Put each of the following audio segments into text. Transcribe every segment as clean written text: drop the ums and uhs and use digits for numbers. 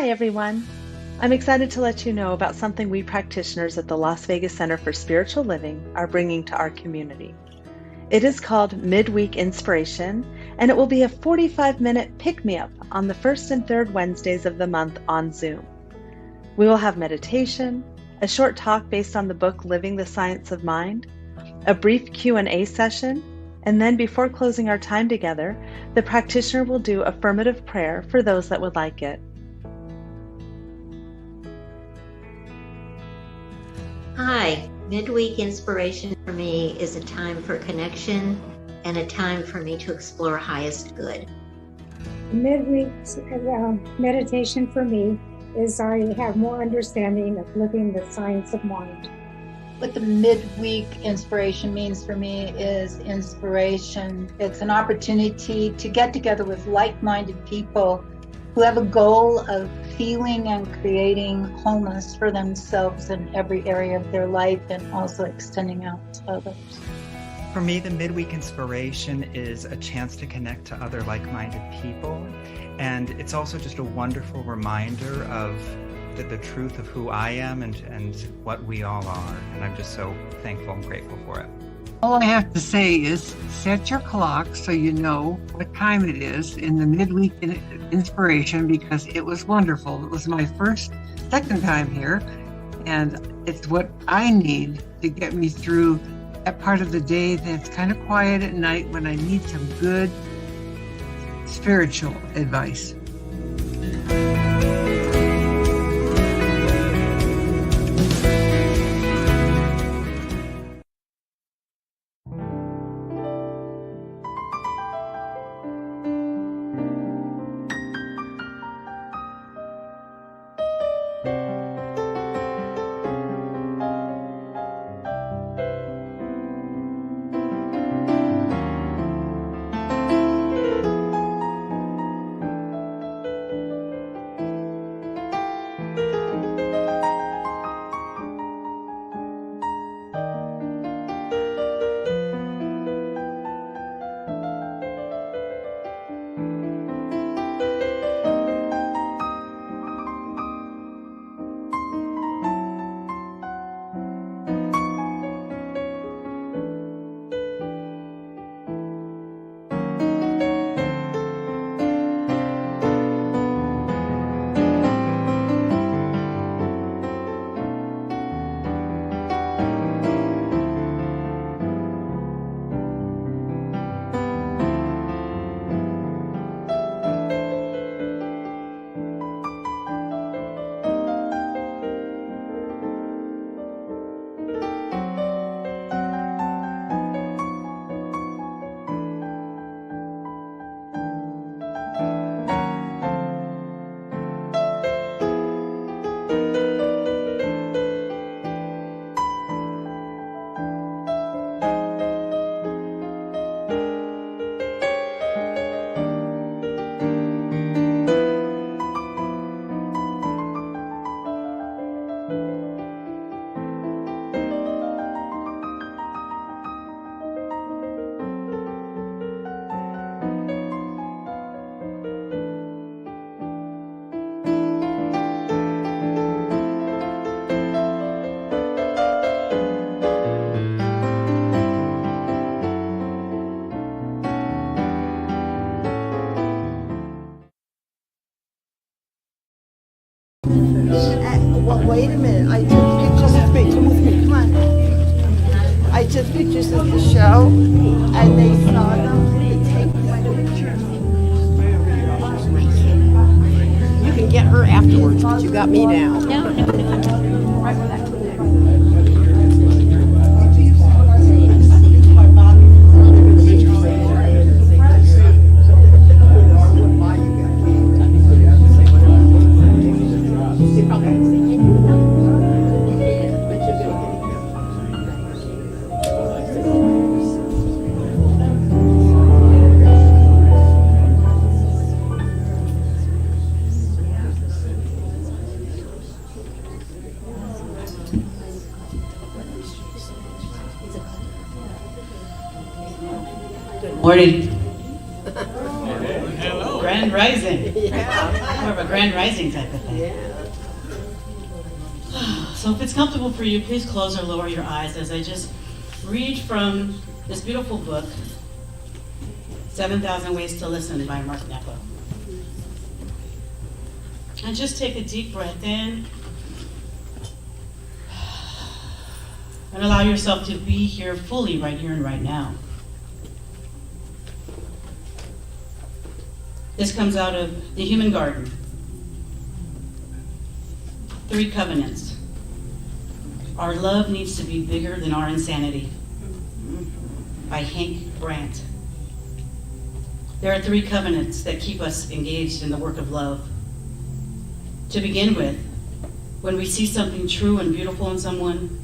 Hi, everyone. I'm excited to let you know about something we practitioners at the Las Vegas Center for Spiritual Living are bringing to our community. It is called Midweek Inspiration, and it will be a 45-minute pick-me-up on the first and third Wednesdays of the month on Zoom. We will have meditation, a short talk based on the book Living the Science of Mind, a brief Q&A session, and then before closing our time together, the practitioner will do affirmative prayer for those that would like it. Hi, midweek inspiration for me is a time for connection and a time for me to explore highest good. Midweek meditation for me is I have more understanding of living the science of mind. What the midweek inspiration means for me is inspiration. It's an opportunity to get together with like-minded people who have a goal of feeling and creating wholeness for themselves in every area of their life and also extending out to others. For me, the midweek inspiration is a chance to connect to other like-minded people. And it's also just a wonderful reminder of the truth of who I am and what we all are. And I'm just so thankful and grateful for it. All I have to say is set your clock so you know what time it is in the midweek inspiration, because it was wonderful. It was my second time here, and it's what I need to get me through that part of the day that's kind of quiet at night when I need some good spiritual advice. Well, wait a minute. I took pictures of me. Come with me. Come on. I took pictures of the show, and they saw them. They take my picture. You can get her afterwards, but you got me now. No. Morning. Hello. Grand rising. Yeah. More of a grand rising type of thing. Yeah. So if it's comfortable for you, please close or lower your eyes as I just read from this beautiful book, 7,000 Ways to Listen by Mark Nepo. And just take a deep breath in and allow yourself to be here fully right here and right now. This comes out of The Human Garden. 3 covenants. Our love needs to be bigger than our insanity. By Hank Brandt. There are 3 covenants that keep us engaged in the work of love. To begin with, when we see something true and beautiful in someone,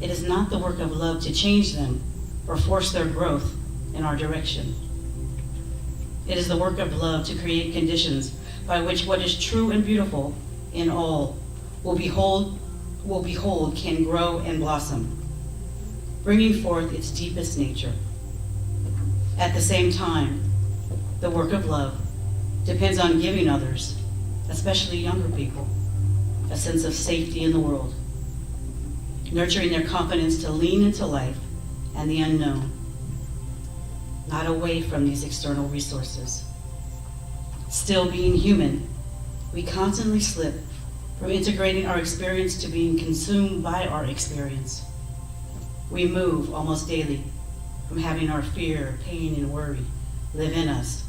it is not the work of love to change them or force their growth in our direction. It is the work of love to create conditions by which what is true and beautiful in all will behold can grow and blossom, bringing forth its deepest nature. At the same time, the work of love depends on giving others, especially younger people, a sense of safety in the world, nurturing their confidence to lean into life and the unknown, not away from these external resources. Still being human, we constantly slip from integrating our experience to being consumed by our experience. We move almost daily from having our fear, pain, and worry live in us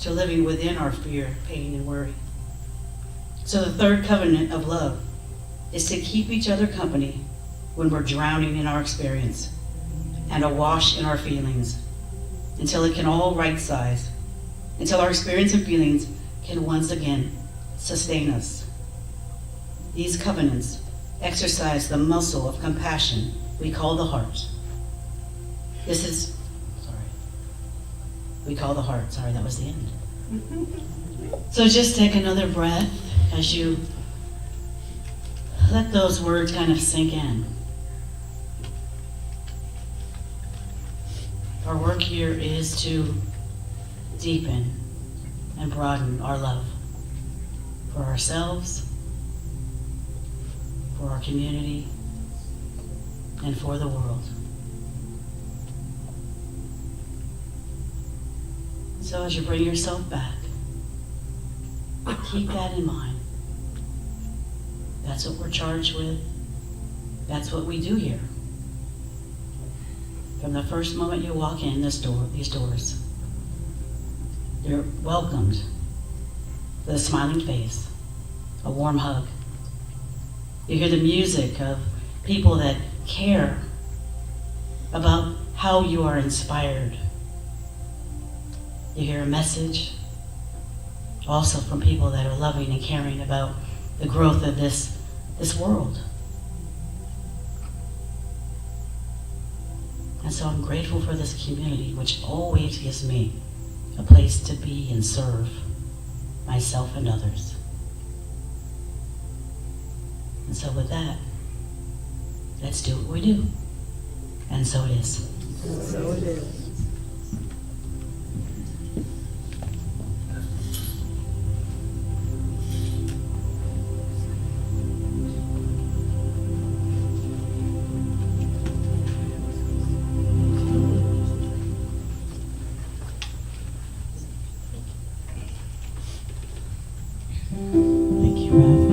to living within our fear, pain, and worry. So the 3rd covenant of love is to keep each other company when we're drowning in our experience and awash in our feelings until it can all right size, until our experience and feelings can once again sustain us. These covenants exercise the muscle of compassion we call the heart. We call the heart. Sorry, that was the end. So just take another breath as you let those words kind of sink in. Our work here is to deepen and broaden our love for ourselves, for our community, and for the world. So as you bring yourself back, keep that in mind. That's what we're charged with. That's what we do here. From the first moment you walk in these doors, you're welcomed with a smiling face, a warm hug. You hear the music of people that care about how you are inspired. You hear a message also from people that are loving and caring about the growth of this world. And so I'm grateful for this community, which always gives me a place to be and serve myself and others. And so with that, let's do what we do. And so it is. So it is. Thank you, Ralph.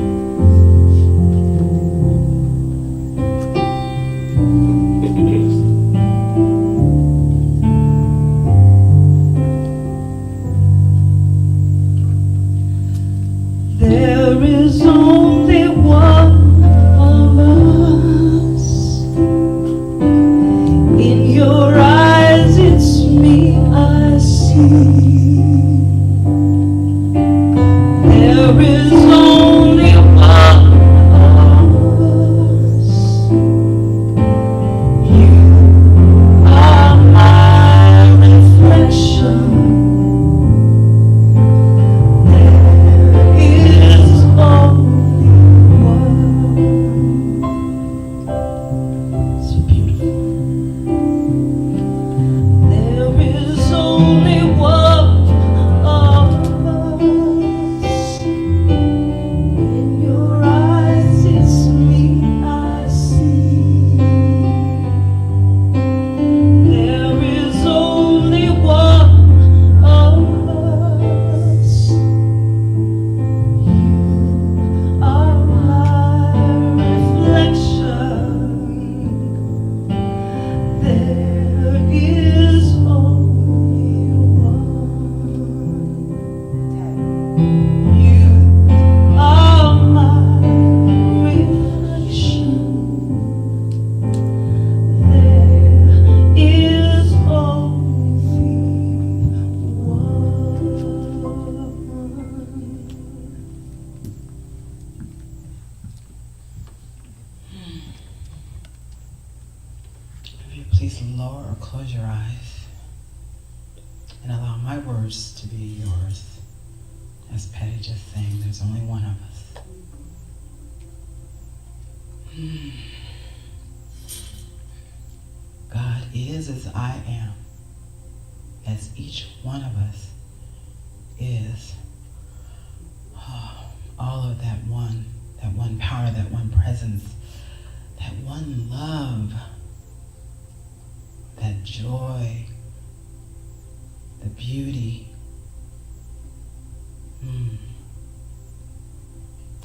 There is only one of us. In your eyes, it's me I see. There is only one of us. You are my reflection. There is only one. So beautiful. There is only one of us. close your eyes and allow my words to be yours. As Patty just sang, there's only one of us. God is as I am, as each one of us is. All of that one power, that one presence, that one love, that joy, the beauty.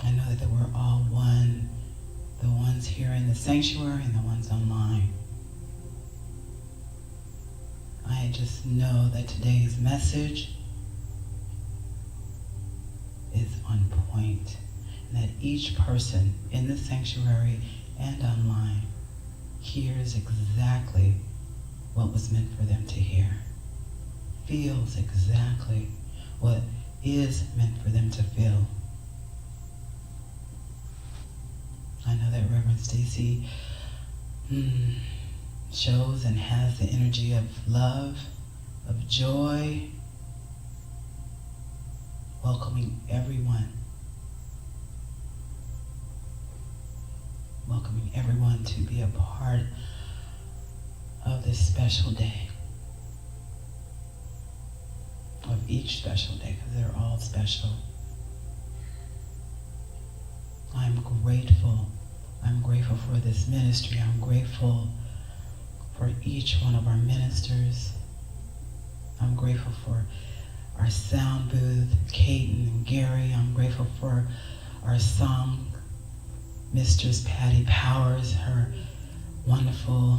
I know that we're all one, the ones here in the sanctuary and the ones online. I just know that today's message is on point, and that each person in the sanctuary and online hears exactly what was meant for them to hear, feels exactly what is meant for them to feel. I know that Reverend Stacy shows and has the energy of love, of joy, welcoming everyone. Welcoming everyone to be a part of this special day. Of each special day, because they're all special. I'm grateful. I'm grateful for this ministry. I'm grateful for each one of our ministers. I'm grateful for our sound booth, Caden and Gary. I'm grateful for our song mistress, Patty Powers, her wonderful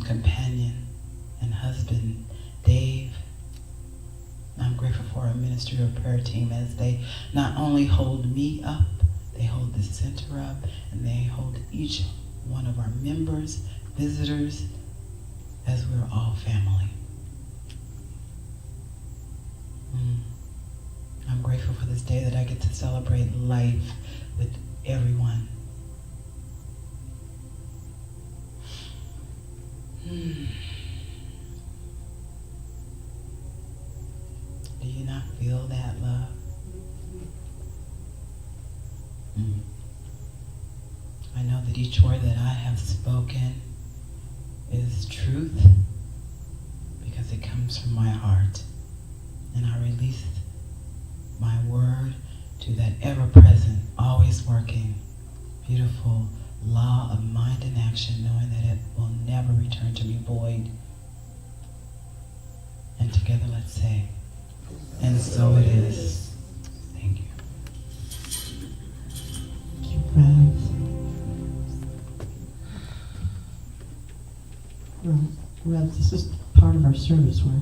companion and husband, Dave. I'm grateful for our ministry of prayer team as they not only hold me up, they hold the center up, and they hold each one of our members, visitors, as we're all family. I'm grateful for this day that I get to celebrate life with everyone. Do you not feel that love? I know that each word that I have spoken is truth because it comes from my heart. And I release my word to that ever-present, always working, beautiful law of mind and action, knowing that it will never return to me void. And together let's say, and so it is. Thank you. Thank you, friends. Well, this is part of our service where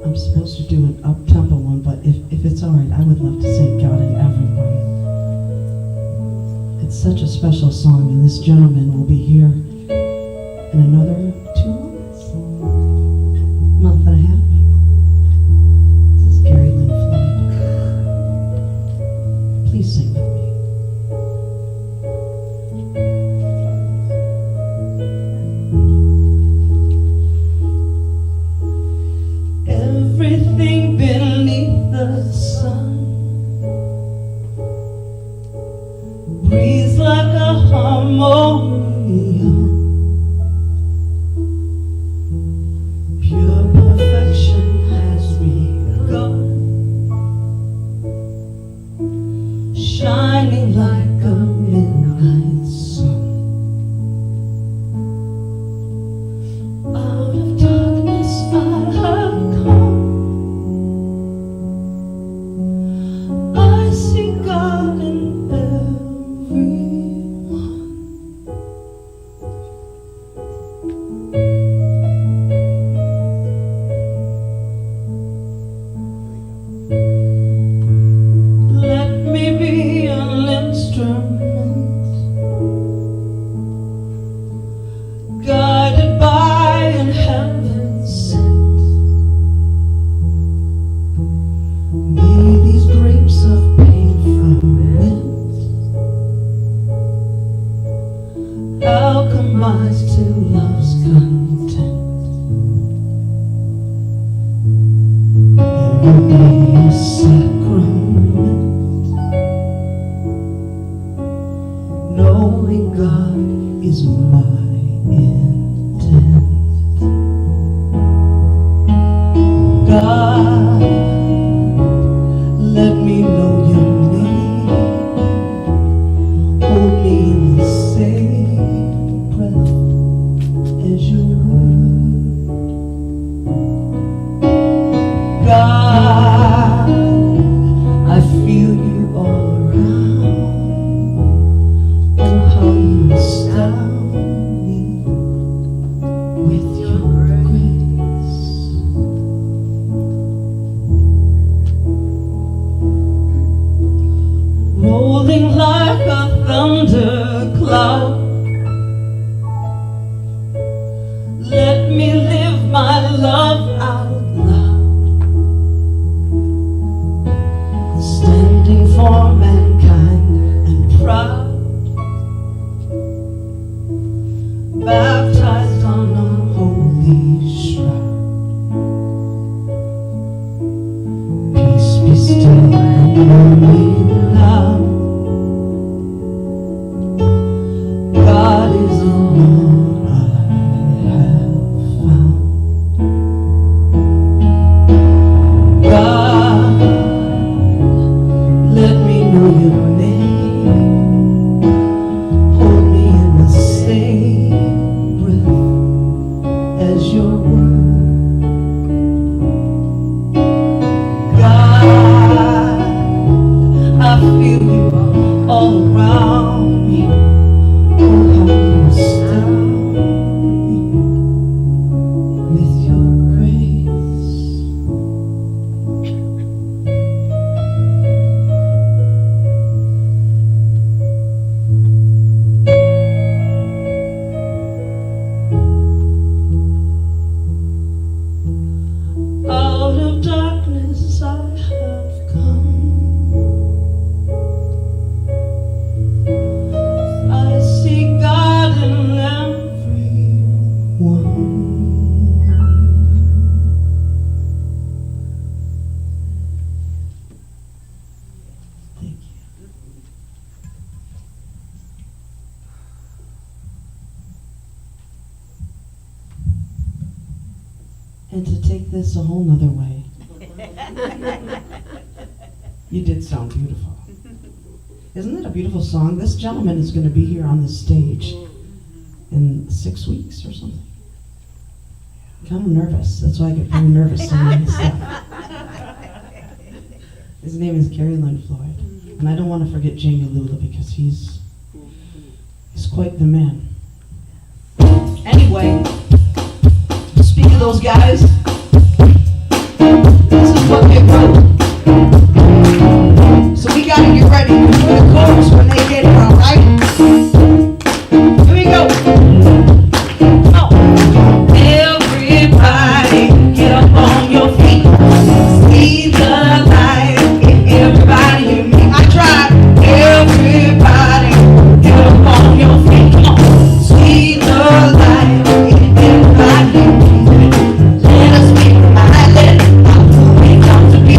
I'm supposed to do an up-tempo one, but if it's all right, I would love to sing God and Everyone. It's such a special song, and this gentleman will be here in another 2 months, month and a half. This is Gary Lynn Floyd. Please sing with me. Everything been will be a sacrament. Knowing God is my intent. God, let me know your name. Hold me in the same breath as your word. God, I feel you all around. Oh, how you astound me with your grace. Rolling like a thundercloud, let me live my love out loud. Standing for mankind and proud, baptized on a holy shroud. Peace be still and hear me loud. God is the Lord I have found. God, let me know your name. Hold me in the same breath as your word. God, I feel you all around me. Oh, how you astound me with your grace. Out of darkness I have come. I see God in everyone. Thank you. And to take this a whole nother way, you did sound beautiful. Isn't that a beautiful song? This gentleman is going to be here on the stage in 6 weeks or something. I'm kind of nervous. That's why I get very nervous singing his stuff. His name is Gary Lynn Floyd. And I don't want to forget Jamie Lula because he's quite the man. Anyway, speak of those guys. This is what they wrote. So we gotta get ready for the chorus when they get here, alright? Here we go. Oh. Everybody get up on your feet. See the light in everybody you meet. I tried. Everybody get up on your feet. Come on. See the light in everybody you meet. Let us be reminded how we come to be.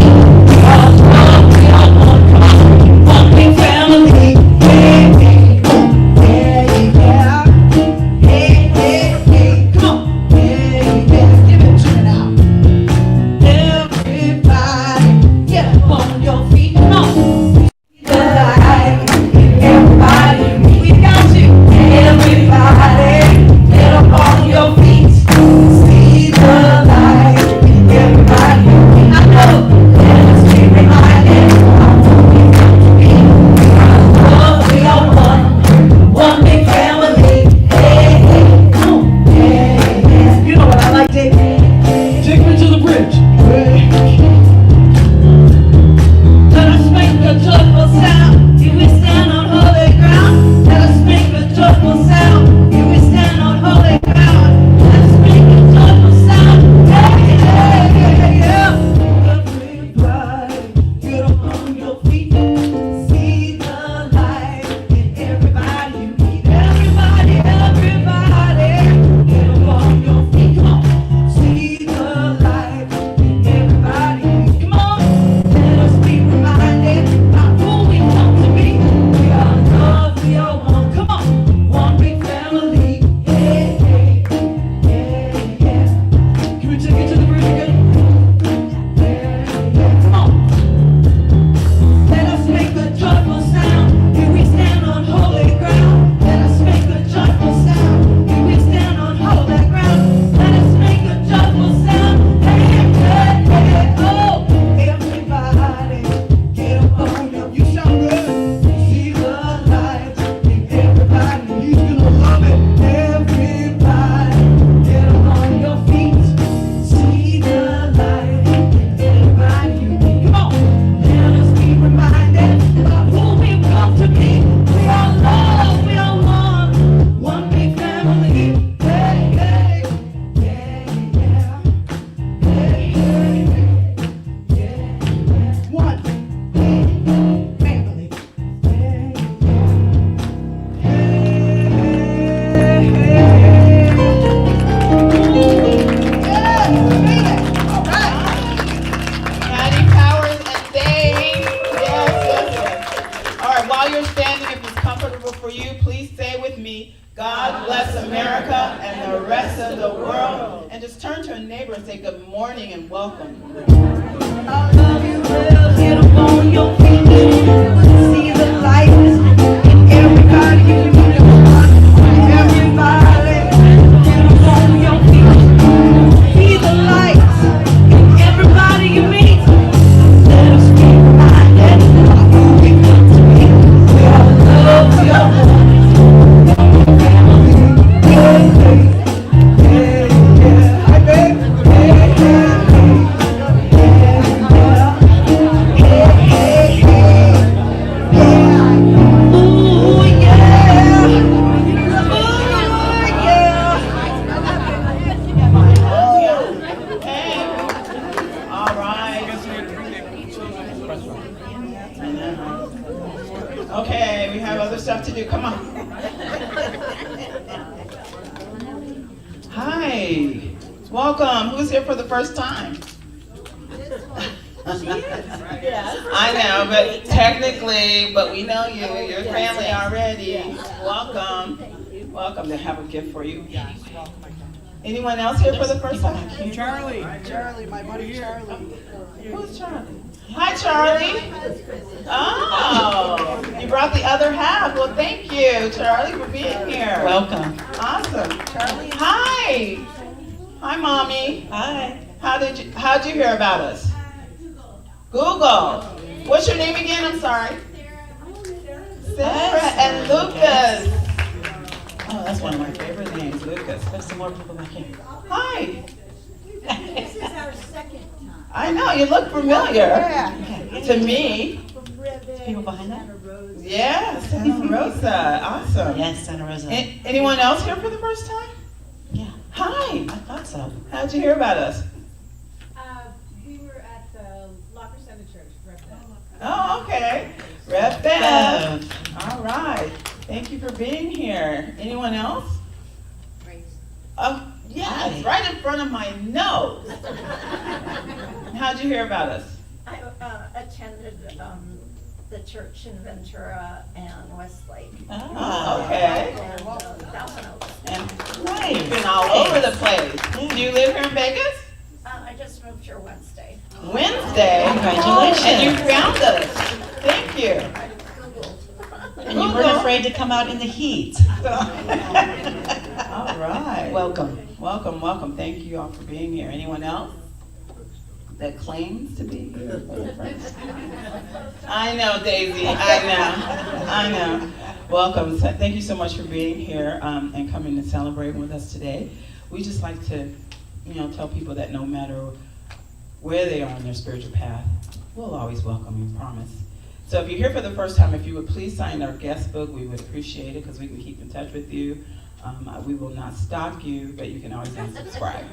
God bless America and the rest of the world. And just turn to a neighbor and say good morning and welcome. I love you, well, get up on your feet. See the light in everybody you meet. Everybody, get up on your feet. See the light in everybody you meet. Let us be reminded of who we come to be. We all love your Okay, we have other stuff to do. Come on. Hi. Welcome. Who's here for the first time? I know, but technically, but we know you. You're family already. Welcome. Welcome. They have a gift for you. Anyone else here for the first time? Charlie. Charlie, my buddy Charlie. Who's Charlie? Hi, Charlie. Oh, you brought the other half. Well, thank you, Charlie, for being here. Welcome. Awesome. Charlie. Hi. Hi, Mommy. Hi. How'd you hear about us? Google. What's your name again? I'm sorry. Sarah and Lucas. Oh, that's one of my favorite names, Lucas. There's some more people back here. Hi. This is our second time. I know, you look familiar to me. People behind that? Yeah, Santa Rosa. Awesome. Yes, Santa Rosa. Anyone else here for the first time? Yeah. Hi. I thought so. How'd you hear about us? We were at the Locker Center Church, Rev Bev. Oh, okay. Rev Bev. All right. Thank you for being here. Anyone else? Oh, yes, right in front of my nose. How'd you hear about us? I attended the church in Ventura and Westlake. Oh, okay. And Thousand Oaks. And you've been all over the place. Do you live here in Vegas? I just moved here Wednesday. Wednesday? Congratulations. And you found us. Thank you. And you weren't afraid to come out in the heat. All right. Welcome. Welcome, welcome. Thank you all for being here. Anyone else that claims to be here for the first time? I know, Daisy. I know. Welcome. So thank you so much for being here and coming to celebrate with us today. We just like to, tell people that no matter where they are on their spiritual path, we'll always welcome you, promise. So if you're here for the first time, if you would please sign our guest book, we would appreciate it because we can keep in touch with you. We will not stalk you, but you can always unsubscribe.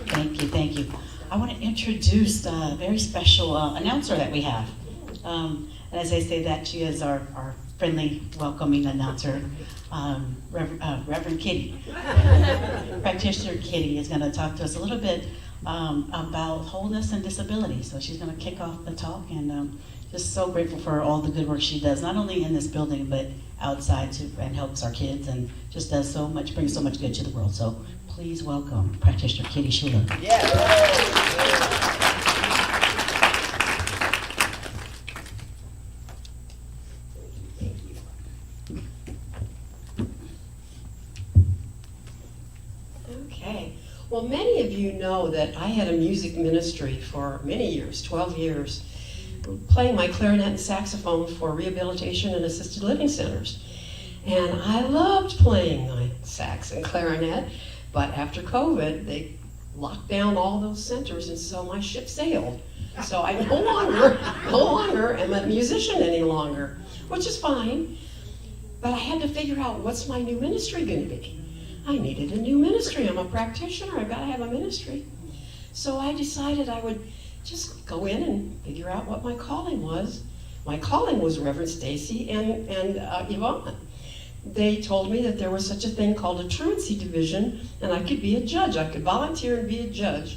Thank you. Thank you. I want to introduce a very special announcer that we have. And as I say that, she is our friendly, welcoming announcer, Reverend Kitty. Practitioner Kitty is going to talk to us a little bit about wholeness and disability. So she's going to kick off the talk, and just so grateful for all the good work she does, not only in this building, but outside too, and helps our kids and just does so much, brings so much good to the world. So please welcome Practitioner Kitty Shula. Yeah. Okay. Well, many of you know that I had a music ministry for many years, 12 years, playing my clarinet and saxophone for rehabilitation and assisted living centers. And I loved playing my sax and clarinet, but after COVID, they locked down all those centers, and so my ship sailed. So I no longer am a musician any longer, which is fine. But I had to figure out, what's my new ministry going to be? I needed a new ministry. I'm a practitioner. I've got to have a ministry. So I decided I would just go in and figure out what my calling was. My calling was Reverend Stacy and Yvonne. They told me that there was such a thing called a truancy division, and I could be a judge. I could volunteer and be a judge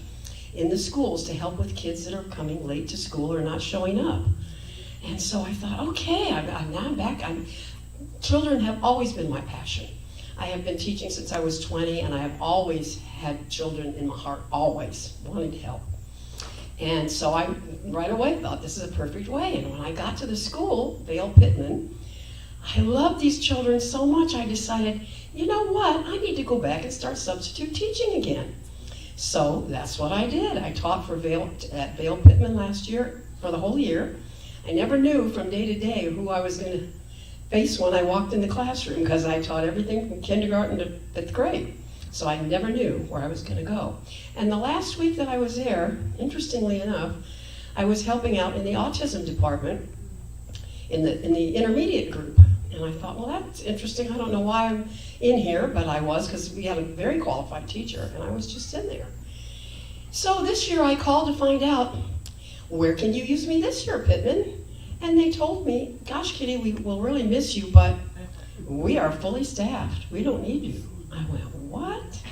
in the schools to help with kids that are coming late to school or not showing up. And so I thought, okay, now I'm back. children have always been my passion. I have been teaching since I was 20, and I have always had children in my heart, always wanting to help. And so I right away thought this is a perfect way. And when I got to the school, Vale Pittman, I loved these children so much I decided, you know what, I need to go back and start substitute teaching again. So that's what I did. I taught for at Vale Pittman last year for the whole year. I never knew from day to day who I was going to face when I walked in the classroom, because I taught everything from kindergarten to 5th grade. So I never knew where I was going to go. And the last week that I was there, interestingly enough, I was helping out in the autism department in the intermediate group. And I thought, well, that's interesting. I don't know why I'm in here, but I was, because we had a very qualified teacher, and I was just in there. So this year I called to find out, where can you use me this year, Pittman? And they told me, gosh, Kitty, we will really miss you, but we are fully staffed. We don't need you. I went, what?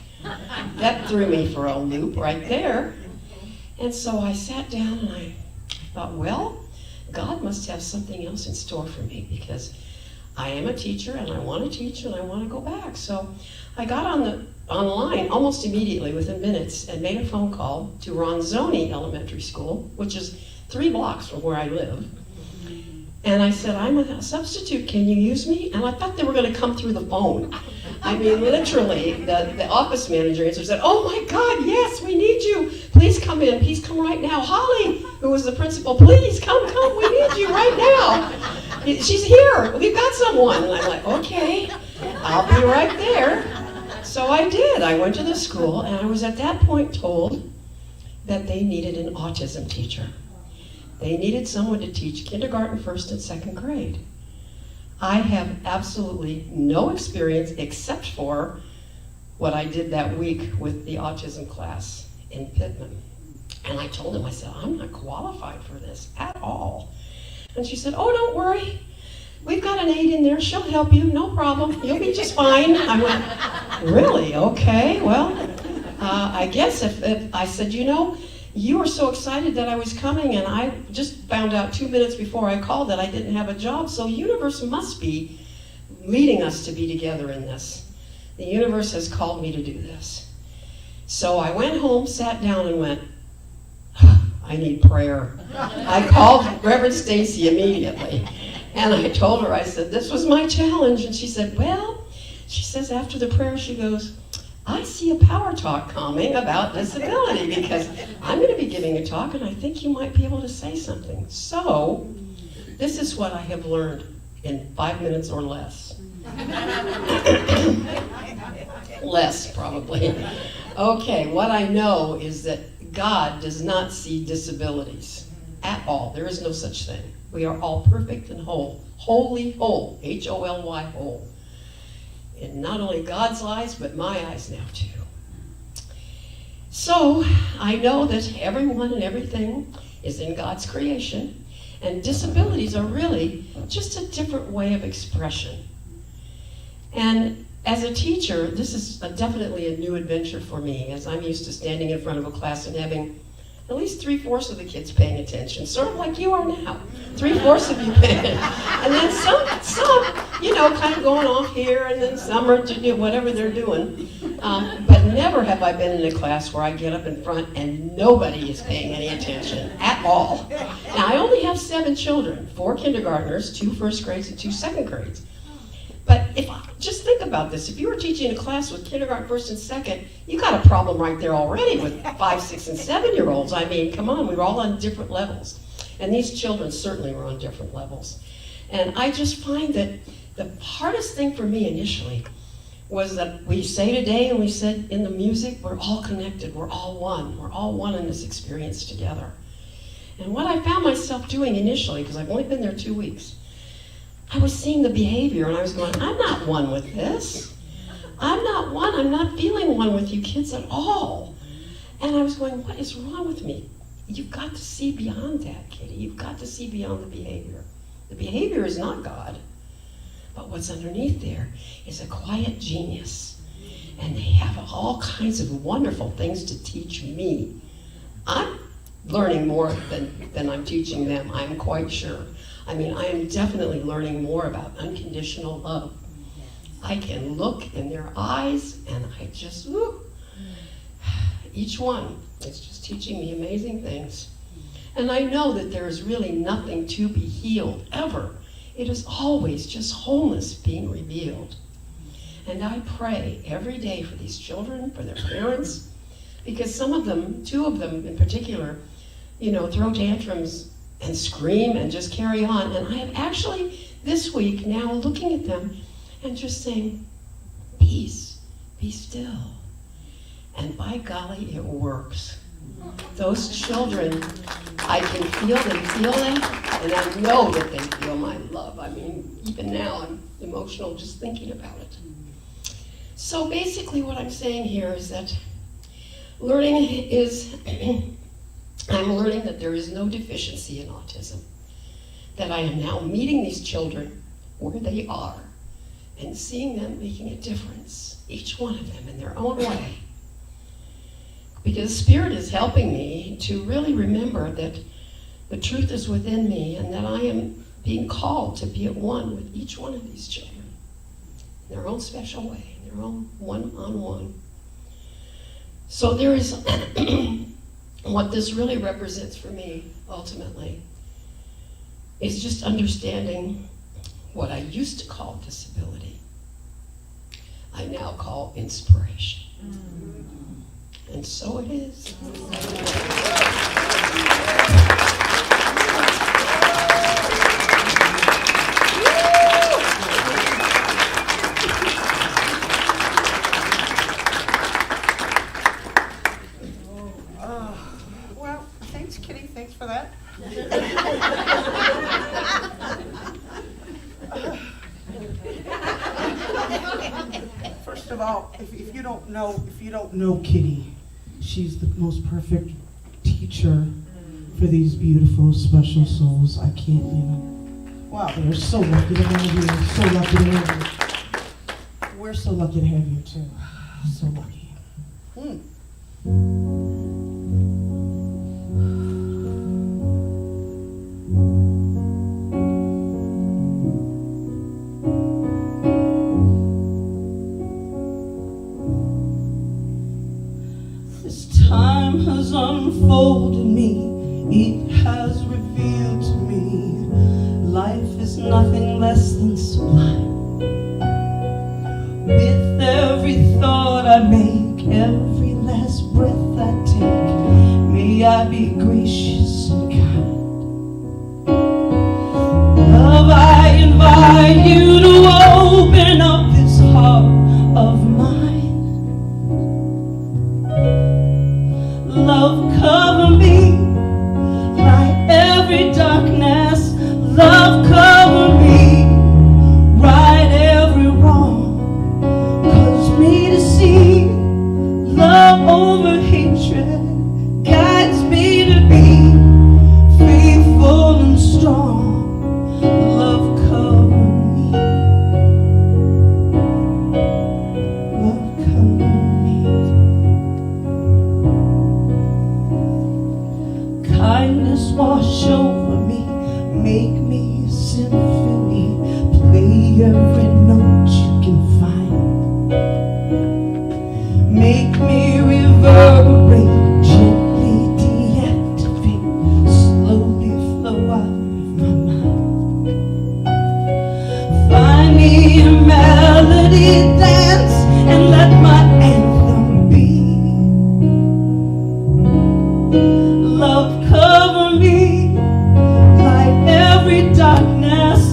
That threw me for a loop right there. And so I sat down and I thought, well, God must have something else in store for me, because I am a teacher and I want to teach and I want to go back. So I got online almost immediately within minutes and made a phone call to Ronzoni Elementary School, which is 3 blocks from where I live. And I said, I'm a substitute, can you use me? And I thought they were going to come through the phone. I mean, literally, the office manager answered, said, oh my God, yes, we need you. Please come in, please come right now. Holly, who was the principal, please come, we need you right now. She's here, we've got someone. And I'm like, okay, I'll be right there. So I did. I went to the school, and I was at that point told that they needed an autism teacher. They needed someone to teach kindergarten, 1st and 2nd grade. I have absolutely no experience except for what I did that week with the autism class in Pittman. And I told him, I said, I'm not qualified for this at all. And she said, oh, don't worry. We've got an aide in there. She'll help you. No problem. You'll be just fine. I went, really? Okay. Well, I guess if I said, you know, you were so excited that I was coming, and I just found out 2 minutes before I called that I didn't have a job, so the universe must be leading us to be together in this. The universe has called me to do this. So I went home, sat down, and went, I need prayer. I called Reverend Stacy immediately, and I told her, I said, this was my challenge, and she said, well, she says after the prayer, she goes, I see a power talk coming about disability, because I'm going to be giving a talk and I think you might be able to say something. So this is what I have learned in 5 minutes or less. Less, probably. Okay, what I know is that God does not see disabilities at all. There is no such thing. We are all perfect and whole. Wholly whole. H-O-L-Y, whole. In not only God's eyes, but my eyes now too. So I know that everyone and everything is in God's creation, and disabilities are really just a different way of expression. And as a teacher, this is definitely a new adventure for me, as I'm used to standing in front of a class and having at least 3/4 of the kids paying attention, sort of like you are now. 3/4 of you paying attention. And then some, you know, kind of going off here, and then some are doing whatever they're doing. But never have I been in a class where I get up in front and nobody is paying any attention at all. Now, I only have 7 children, 4 kindergartners, 2 1st grades, and 2 2nd grades. But just think about this. If you were teaching a class with kindergarten, 1st, and 2nd, you got a problem right there already with 5, 6, and 7-year-olds. I mean, come on, we were all on different levels. And these children certainly were on different levels. And I just find that the hardest thing for me initially was that we say today, and we said in the music, we're all connected, we're all one. We're all one in this experience together. And what I found myself doing initially, because I've only been there 2 weeks, I was seeing the behavior, and I was going, I'm not one with this. I'm not one. I'm not feeling one with you kids at all. And I was going, what is wrong with me? You've got to see beyond that, Kitty. You've got to see beyond the behavior. The behavior is not God. But what's underneath there is a quiet genius. And they have all kinds of wonderful things to teach me. I'm learning more than I'm teaching them, I'm quite sure. I mean, I am definitely learning more about unconditional love. I can look in their eyes and I just, each one is just teaching me amazing things. And I know that there is really nothing to be healed, ever. It is always just wholeness being revealed. And I pray every day for these children, for their parents, because some of them, 2 of them in particular, throw tantrums and scream and just carry on. And I am actually this week now looking at them and just saying, peace, be still. And by golly, it works. Those children, I can feel them feel that, and I know that they feel my love. I mean, even now I'm emotional just thinking about it. So basically what I'm saying here is that I'm learning that there is no deficiency in autism, that I am now meeting these children where they are and seeing them making a difference, each one of them in their own way. Because Spirit is helping me to really remember that the truth is within me and that I am being called to be at one with each one of these children in their own special way, in their own one-on-one. So there is, what this really represents for me, ultimately, is just understanding what I used to call disability, I now call inspiration. And so it is. Well, thanks, Kitty. Thanks for that. First of all, if you don't know Kitty, she's the most perfect teacher for these beautiful, special souls. I can't even. Wow, they're so lucky to have you. So lucky to have you. We're so lucky to have you too. So lucky. Time has unfolded me, it has revealed to me, life is nothing less than sublime. With every thought I make, every last breath I take, may I be gracious and kind. Love, I invite you to open up this heart of mine. Love, cover me, light every darkness. Love, cover me, right every wrong. Cause me to see love over hatred, guides me to be faithful and strong. Love, cover me, love, cover me. Kindness wash over me, make me a symphony, play every note you can find. Make me reverberate, gently deactivate, slowly flow out of my mind. Find me a melody, dance, and let my anthem be. Love, cover me, light every darkness.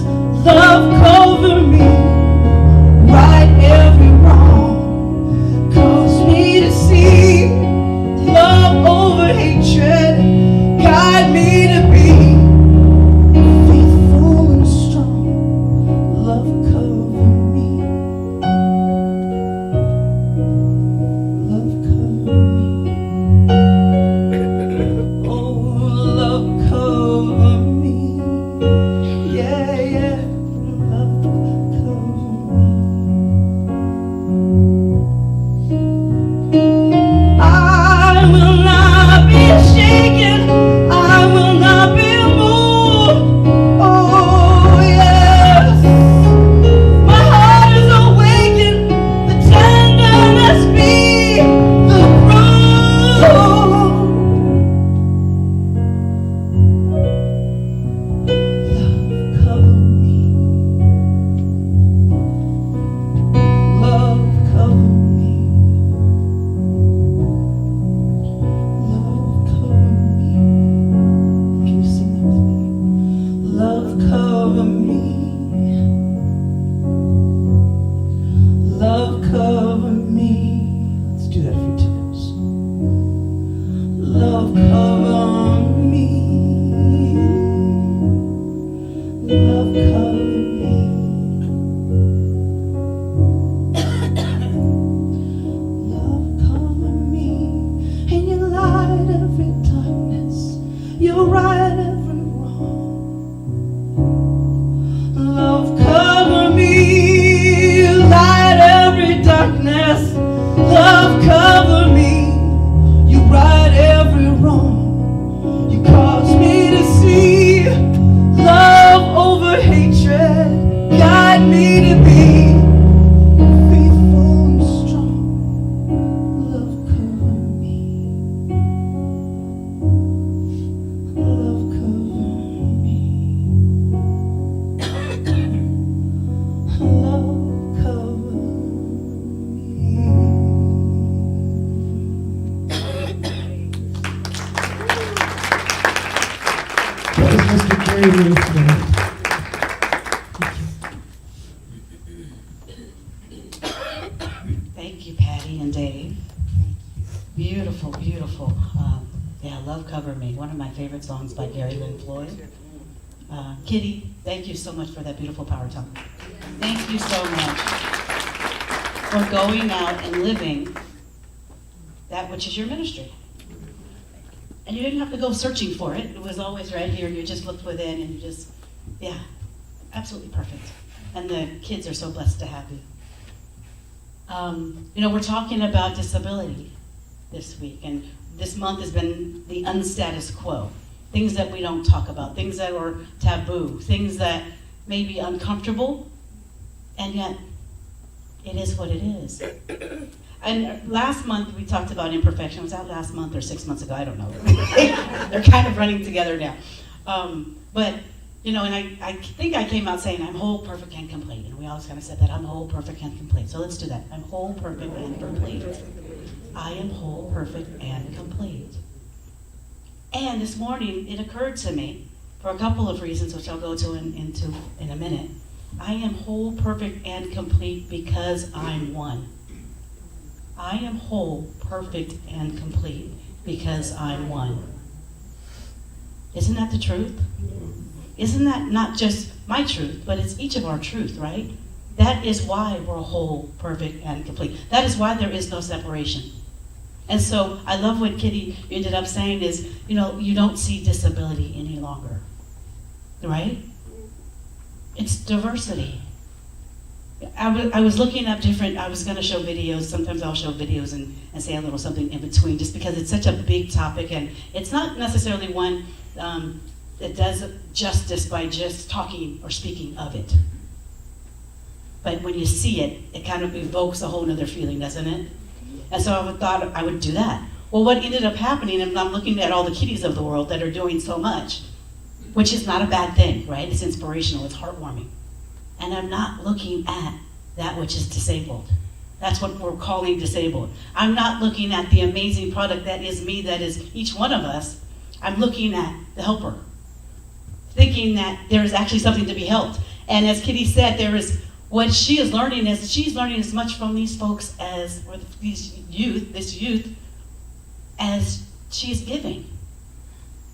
cover me. Love cover me. Love cover me. And you light every darkness. You right every wrong. Love cover me. Light every darkness. Love cover me. You right every wrong. You cause me to see love over hatred. Guide me to be faithful and strong. Love cover me. Love cover me. Love cover me. That was Mr. Gary Winston. Thank you, Patty and Dave. Beautiful, beautiful. Yeah, Love Cover Me, one of my favorite songs by Gary Lynn Floyd. Kitty, thank you so much for that beautiful power tone. Thank you so much for going out and living that which is your ministry. And you didn't have to go searching for it. It was always right here. You just looked within and you just, yeah, absolutely perfect. And the kids are so blessed to have you. You know, we're talking about disability this week, and this month has been the unstatus quo. Things that we don't talk about, things that are taboo, things that may be uncomfortable, and yet it is what it is. And last month we talked about imperfection. Was that last month or 6 months ago? I don't know. They're kind of running together now. But, you know, and I think I came out saying I'm whole, perfect, and complete. And we always kind of said that I'm whole, perfect, and complete. So let's do that. I'm whole, perfect, and complete. I am whole, perfect, and complete. And this morning it occurred to me, for a couple of reasons, which I'll go into in a minute. I am whole, perfect, and complete because I'm one. I am whole, perfect, and complete because I'm one. Isn't that the truth? Isn't that not just my truth, but it's each of our truth, right? That is why we're whole, perfect, and complete. That is why there is no separation. And so I love what Kitty ended up saying is, you know, you don't see disability any longer, right? It's diversity. I was looking up different, I was going to show videos. Sometimes I'll show videos and say a little something in between, just because it's such a big topic, and it's not necessarily one that does justice by just talking or speaking of it. But when you see it, it kind of evokes a whole nother feeling, doesn't it? And so I thought I would do that. Well, what ended up happening, and I'm looking at all the kitties of the world that are doing so much, which is not a bad thing, right? It's inspirational, it's heartwarming. And I'm not looking at that which is disabled. That's what we're calling disabled. I'm not looking at the amazing product that is me, that is each one of us. I'm looking at the helper, thinking that there is actually something to be helped. And as Kitty said, there is what she is learning is she's learning as much from these folks as, or this youth, as she's giving.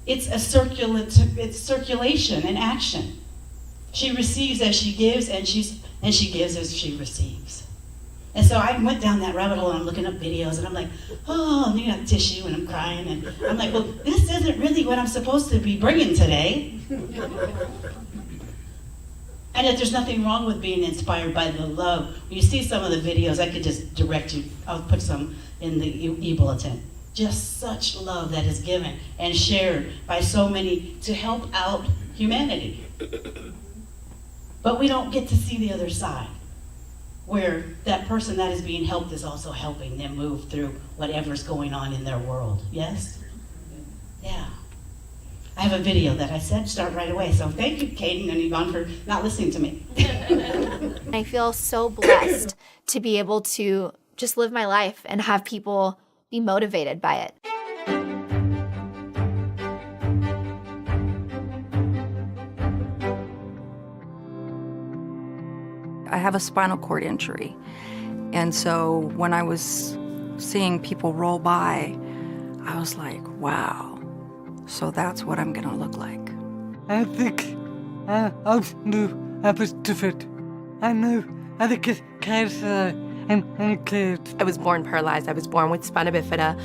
It's it's circulation and action. She receives as she gives, and she gives as she receives. And so I went down that rabbit hole, and I'm looking up videos, and I'm like, oh, and you got tissue, and I'm crying, and I'm like, well, this isn't really what I'm supposed to be bringing today. And that there's nothing wrong with being inspired by the love. When you see some of the videos, I could just direct you. I'll put some in the e-bulletin. Just such love that is given and shared by so many to help out humanity. But we don't get to see the other side, where that person that is being helped is also helping them move through whatever's going on in their world. Yes? Yeah. I have a video that I said start right away, so thank you, Kaden and Yvonne, for not listening to me. I feel so blessed to be able to just live my life and have people be motivated by it. I have a spinal cord injury, and so when I was seeing people roll by, I was like, wow, So that's what I'm gonna look like. I think I'll do a bit of it. I think it's cancer and kids. I was born paralyzed. I was born with spina bifida.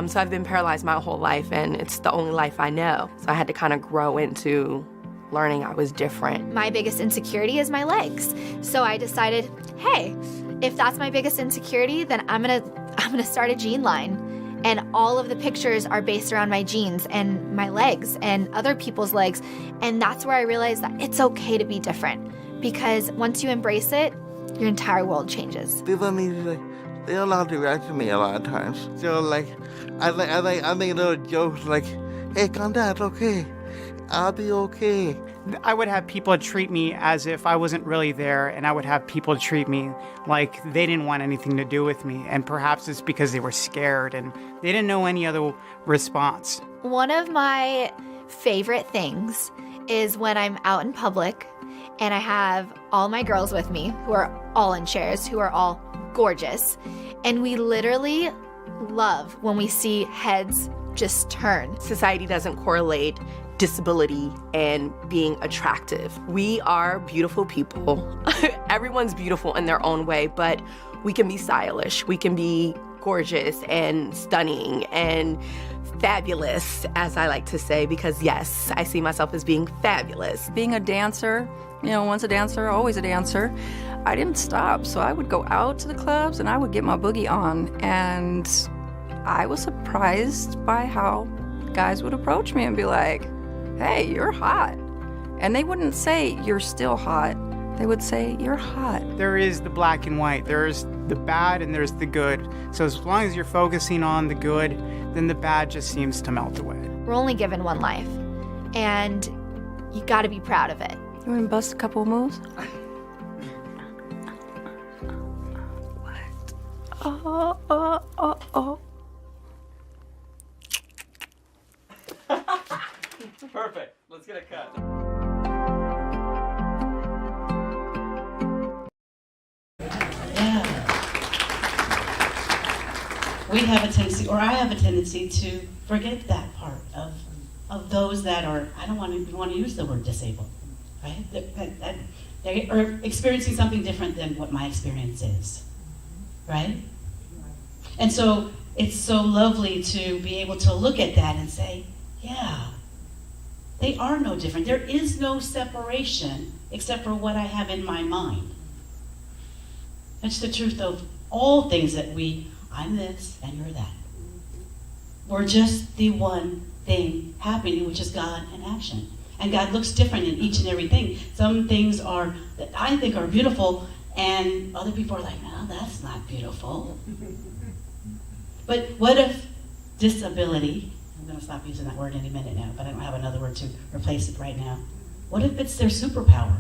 So I've been paralyzed my whole life, and it's the only life I know. So I had to kind of grow into learning I was different. My biggest insecurity is my legs. So I decided, hey, if that's my biggest insecurity, then I'm gonna start a gene line. And all of the pictures are based around my genes and my legs and other people's legs. And that's where I realized that it's okay to be different. Because once you embrace it, your entire world changes. People mean they don't know how to react to me a lot of times. So like, I make little jokes like, hey, calm down, it's okay. I'll be okay. I would have people treat me as if I wasn't really there, and I would have people treat me like they didn't want anything to do with me. And perhaps it's because they were scared and they didn't know any other response. One of my favorite things is when I'm out in public and I have all my girls with me who are all in chairs, who are all gorgeous. And we literally love when we see heads just turn. Society doesn't correlate disability and being attractive. We are beautiful people. Everyone's beautiful in their own way, but we can be stylish. We can be gorgeous and stunning and fabulous, as I like to say, because yes, I see myself as being fabulous. Being a dancer, once a dancer, always a dancer, I didn't stop. So I would go out to the clubs and I would get my boogie on. And I was surprised by how guys would approach me and be like, hey, you're hot. And they wouldn't say, you're still hot. They would say, you're hot. There is the black and white. There's the bad and there's the good. So as long as you're focusing on the good, then the bad just seems to melt away. We're only given one life, and you gotta be proud of it. You wanna bust a couple of moves? What? Oh. Perfect. Let's get a cut. Yeah. We have a tendency, or I have a tendency to forget that part of those that are, I don't want to use the word disabled, right? They are experiencing something different than what my experience is, right? And so it's so lovely to be able to look at that and say, yeah, they are no different. There is no separation except for what I have in my mind. That's the truth of all things that I'm this and you're that. We're just the one thing happening, which is God in action. And God looks different in each and every thing. Some things are that I think are beautiful, and other people are like, no, that's not beautiful. But what if disability, I'm going to stop using that word any minute now, but I don't have another word to replace it right now. What if it's their superpower?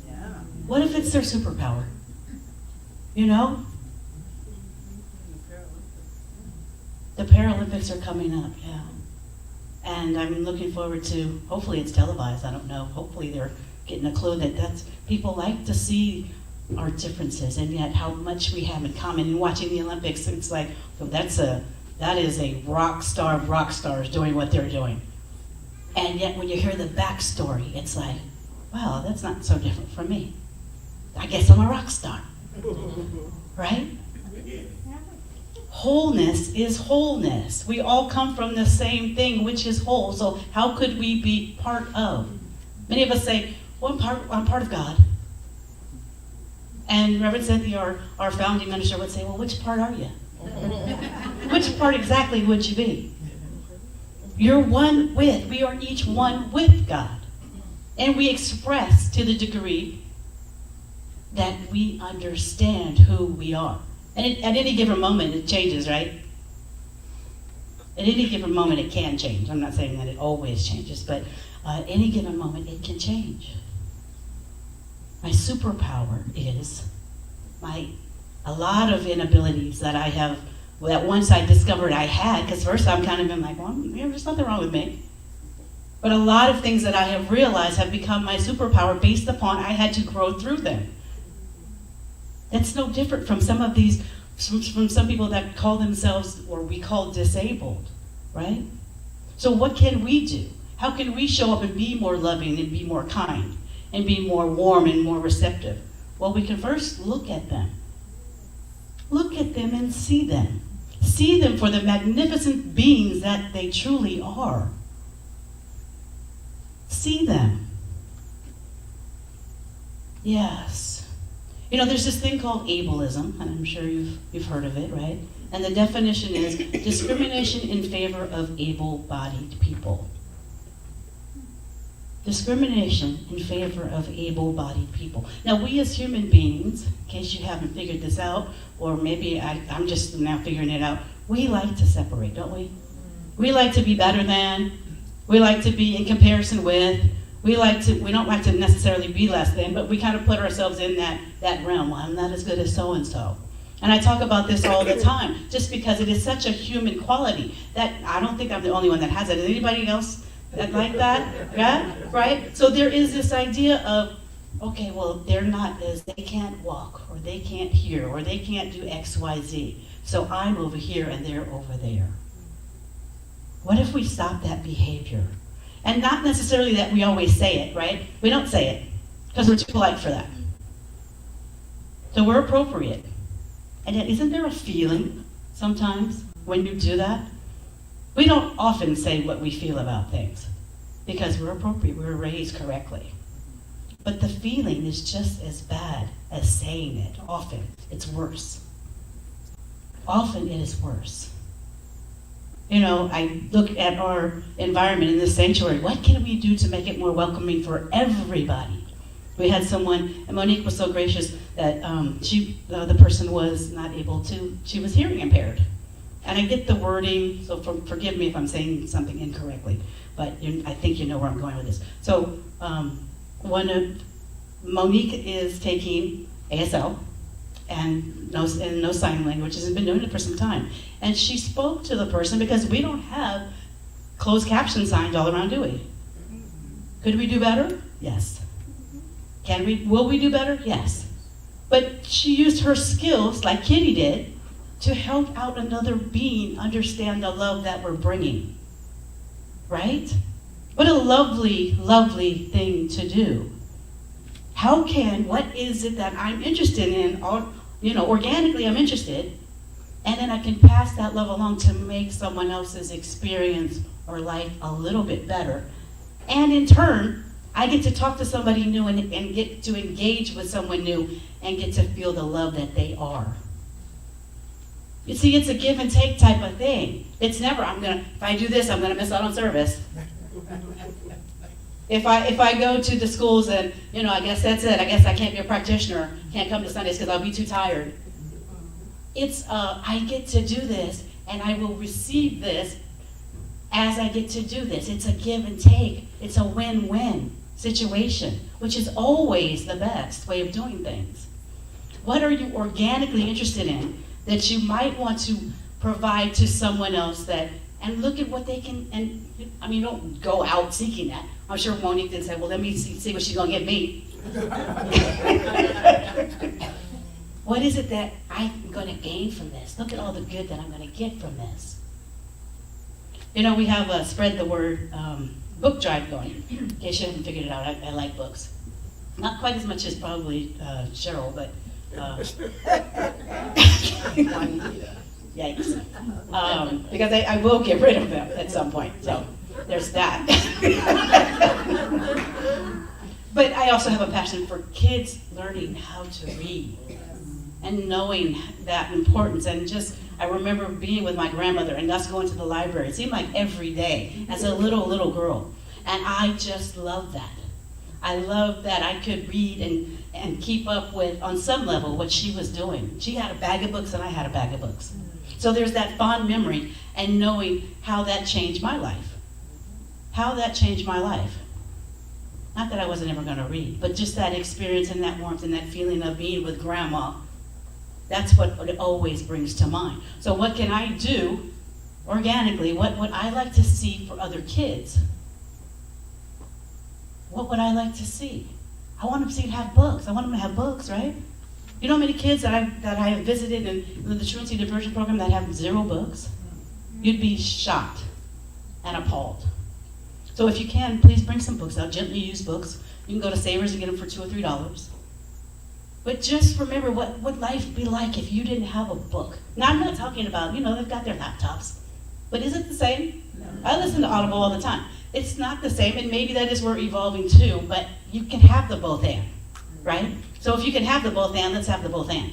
Yeah. What if it's their superpower? The Paralympics are coming up, yeah. And I'm looking forward to, hopefully it's televised, I don't know, hopefully they're getting a clue that people like to see our differences and yet how much we have in common. And watching the Olympics, it's like, that is a rock star of rock stars doing what they're doing. And yet when you hear the backstory, it's like, wow, that's not so different from me. I guess I'm a rock star, right? Wholeness is wholeness. We all come from the same thing, which is whole. So how could we be part of? Many of us say, well, I'm part of God. And Reverend Cynthia, our founding minister, would say, well, which part are you? Which part exactly would you be? We are each one with God. And we express to the degree that we understand who we are. And at any given moment, it changes, right? At any given moment, it can change. I'm not saying that it always changes, but at any given moment, it can change. My superpower is a lot of inabilities that I have, that once I discovered I had, because first I'm kind of been like, well, there's nothing wrong with me. But a lot of things that I have realized have become my superpower based upon I had to grow through them. That's no different from some of these, from some people that call themselves, or we call disabled, right? So what can we do? How can we show up and be more loving and be more kind and be more warm and more receptive? Well, we can first look at them. Look at them and see them. See them for the magnificent beings that they truly are. See them. Yes. You know, there's this thing called ableism, and I'm sure you've heard of it, right? And the definition is discrimination in favor of able-bodied people. Discrimination in favor of able-bodied people. Now, we as human beings, in case you haven't figured this out, or maybe I'm just now figuring it out, we like to separate, don't we? We like to be better than, we like to be in comparison with, we don't like to necessarily be less than, but we kind of put ourselves in that realm. Well, I'm not as good as so-and-so. And I talk about this all the time, just because it is such a human quality that I don't think I'm the only one that has it. Is anybody else like that? Yeah? Right? So there is this idea of, okay, well, they can't walk, or they can't hear, or they can't do X, Y, Z. So I'm over here and they're over there. What if we stop that behavior? And not necessarily that we always say it, right? We don't say it, because we're too polite for that. So we're appropriate. And yet, isn't there a feeling sometimes when you do that? We don't often say what we feel about things because we're appropriate, we were raised correctly. But the feeling is just as bad as saying it. Often, it's worse. Often it is worse. You know, I look at our environment in this sanctuary. What can we do to make it more welcoming for everybody? We had someone, and Monique was so gracious that the person was not able to, she was hearing impaired. And I get the wording, so forgive me if I'm saying something incorrectly, but I think you know where I'm going with this. So Monique is taking ASL and no sign language, has been doing it for some time. And she spoke to the person because we don't have closed caption signs all around, do we? Could we do better? Yes. Will we do better? Yes. But she used her skills, like Kitty did, to help out another being understand the love that we're bringing. Right? What a lovely, lovely thing to do. What is it that I'm interested in, organically I'm interested, and then I can pass that love along to make someone else's experience or life a little bit better. And in turn, I get to talk to somebody new and get to engage with someone new and get to feel the love that they are. You see, it's a give and take type of thing. It's never, if I do this, I'm gonna miss out on service. If I go to the schools and, I guess that's it, I guess I can't be a practitioner, can't come to Sundays because I'll be too tired. It's, I get to do this and I will receive this as I get to do this. It's a give and take. It's a win-win situation, which is always the best way of doing things. What are you organically interested in that you might want to provide to someone else and look at what they can, you don't go out seeking that. I'm sure Monique didn't say, well, let me see what she's gonna give me. What is it that I'm gonna gain from this? Look at all the good that I'm gonna get from this. We have a spread the word book drive going. In case you haven't figured it out, I like books. Not quite as much as probably Cheryl, but yikes. Because I will get rid of them at some point, so there's that. But I also have a passion for kids learning how to read and knowing that importance. And I remember being with my grandmother and us going to the library. It seemed like every day as a little girl. And I just loved that. I loved that I could read and keep up with, on some level, what she was doing. She had a bag of books and I had a bag of books. So there's that fond memory and knowing how that changed my life. How that changed my life. Not that I wasn't ever going to read, but just that experience and that warmth and that feeling of being with grandma. That's what it always brings to mind. So what can I do organically? What would I like to see for other kids? What would I like to see? I want them to have books. I want them to have books, right? You know how many kids that I have visited in the truancy diversion program that have 0 books? You'd be shocked. and appalled. So if you can, please bring some books out, gently used books. You can go to Savers and get them for $2 or $3. But just remember what would life be like if you didn't have a book. Now, I'm not talking about, they've got their laptops. But is it the same? No. I listen to Audible all the time. It's not the same, and maybe that is where we're evolving too, but you can have the both and, right? So if you can have the both and, let's have the both and.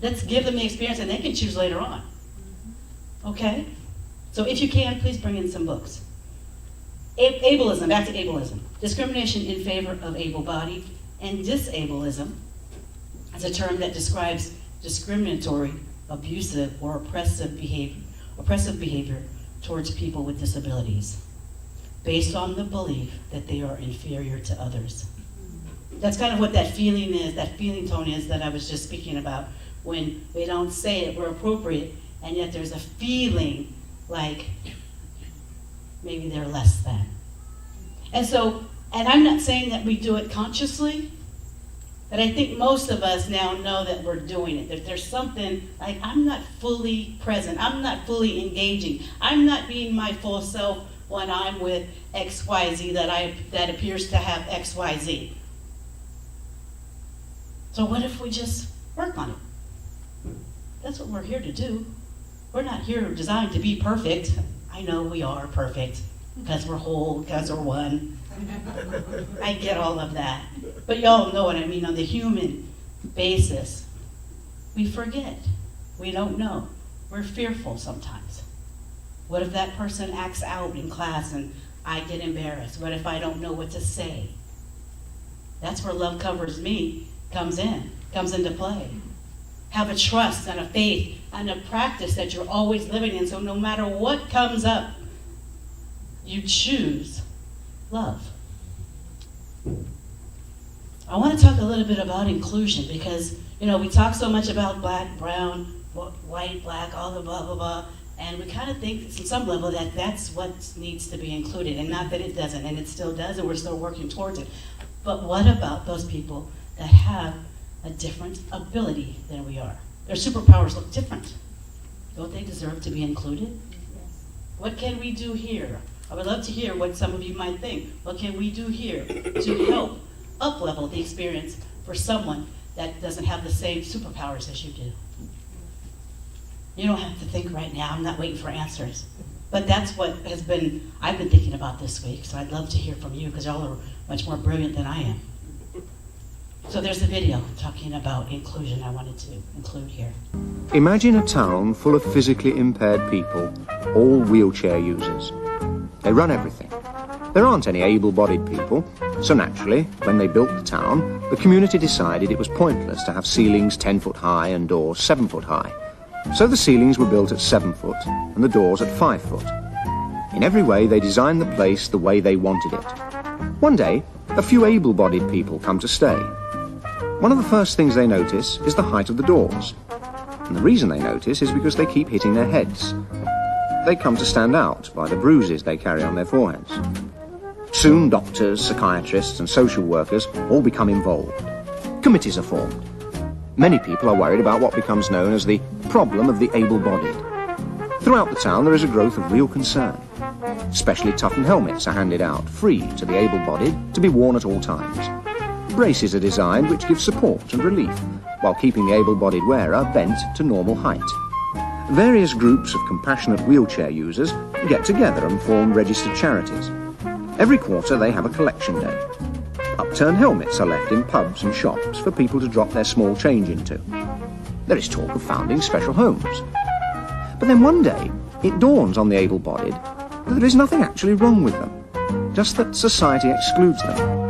Let's give them the experience, and they can choose later on. Okay? So if you can, please bring in some books. Ableism, back to ableism. Discrimination in favor of able-bodied, and disableism is a term that describes discriminatory, abusive, or oppressive behavior towards people with disabilities, based on the belief that they are inferior to others. That's kind of what that feeling is, that feeling tone is that I was just speaking about, when we don't say it, we're appropriate, and yet there's a feeling like maybe they're less than. And I'm not saying that we do it consciously, but I think most of us now know that we're doing it. That there's something like, I'm not fully present, I'm not fully engaging, I'm not being my full self when I'm with XYZ that appears to have XYZ. So what if we just work on it? That's what we're here to do. We're not here designed to be perfect. I know we are perfect because we're whole, because we're one. I get all of that. But y'all know what I mean on the human basis. We forget. We don't know. We're fearful sometimes. What if that person acts out in class and I get embarrassed? What if I don't know what to say? That's where Love Covers Me comes into play. Have a trust and a faith and a practice that you're always living in, so no matter what comes up, you choose love. I want to talk a little bit about inclusion because, we talk so much about black, brown, white, black, all the blah, blah, blah, and we kind of think at some level that that's what needs to be included, and not that it doesn't, and it still does, and we're still working towards it. But what about those people that have a different ability than we are? Their superpowers look different. Don't they deserve to be included? Yes. What can we do here? I would love to hear what some of you might think. What can we do here to help up-level the experience for someone that doesn't have the same superpowers as you do? You don't have to think right now. I'm not waiting for answers. But that's what I've been thinking about this week, so I'd love to hear from you because y'all are much more brilliant than I am. So there's a video talking about inclusion I wanted to include here. Imagine a town full of physically impaired people, all wheelchair users. They run everything. There aren't any able-bodied people, so naturally, when they built the town, the community decided it was pointless to have ceilings 10 foot high and doors 7 foot high. So the ceilings were built at 7 foot and the doors at 5 foot. In every way, they designed the place the way they wanted it. One day, a few able-bodied people come to stay. One of the first things they notice is the height of the doors. And the reason they notice is because they keep hitting their heads. They come to stand out by the bruises they carry on their foreheads. Soon doctors, psychiatrists and social workers all become involved. Committees are formed. Many people are worried about what becomes known as the problem of the able-bodied. Throughout the town there is a growth of real concern. Specially toughened helmets are handed out, free to the able-bodied, to be worn at all times. Braces are designed which give support and relief, while keeping the able-bodied wearer bent to normal height. Various groups of compassionate wheelchair users get together and form registered charities. Every quarter they have a collection day. Upturned helmets are left in pubs and shops for people to drop their small change into. There is talk of founding special homes. But then one day, it dawns on the able-bodied that there is nothing actually wrong with them, just that society excludes them.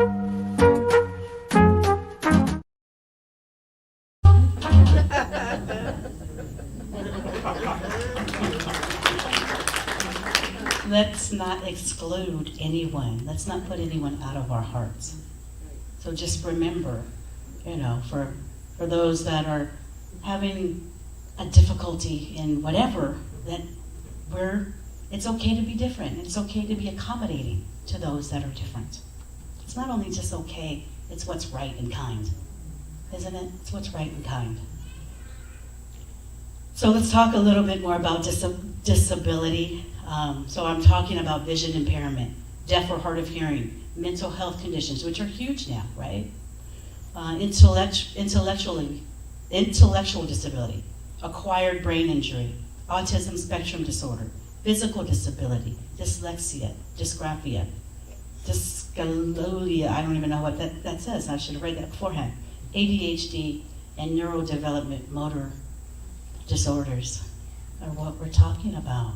Let's not exclude anyone. Let's not put anyone out of our hearts. So just remember, for those that are having a difficulty in whatever, that it's okay to be different. It's okay to be accommodating to those that are different. It's not only just okay, it's what's right and kind. Isn't it? It's what's right and kind. So let's talk a little bit more about disability. So I'm talking about vision impairment, deaf or hard of hearing, mental health conditions, which are huge now, right? Intellectual disability, acquired brain injury, autism spectrum disorder, physical disability, dyslexia, dysgraphia, dyscalculia, I don't even know what that says, I should have read that beforehand, ADHD, and neurodevelopment motor disorders are what we're talking about.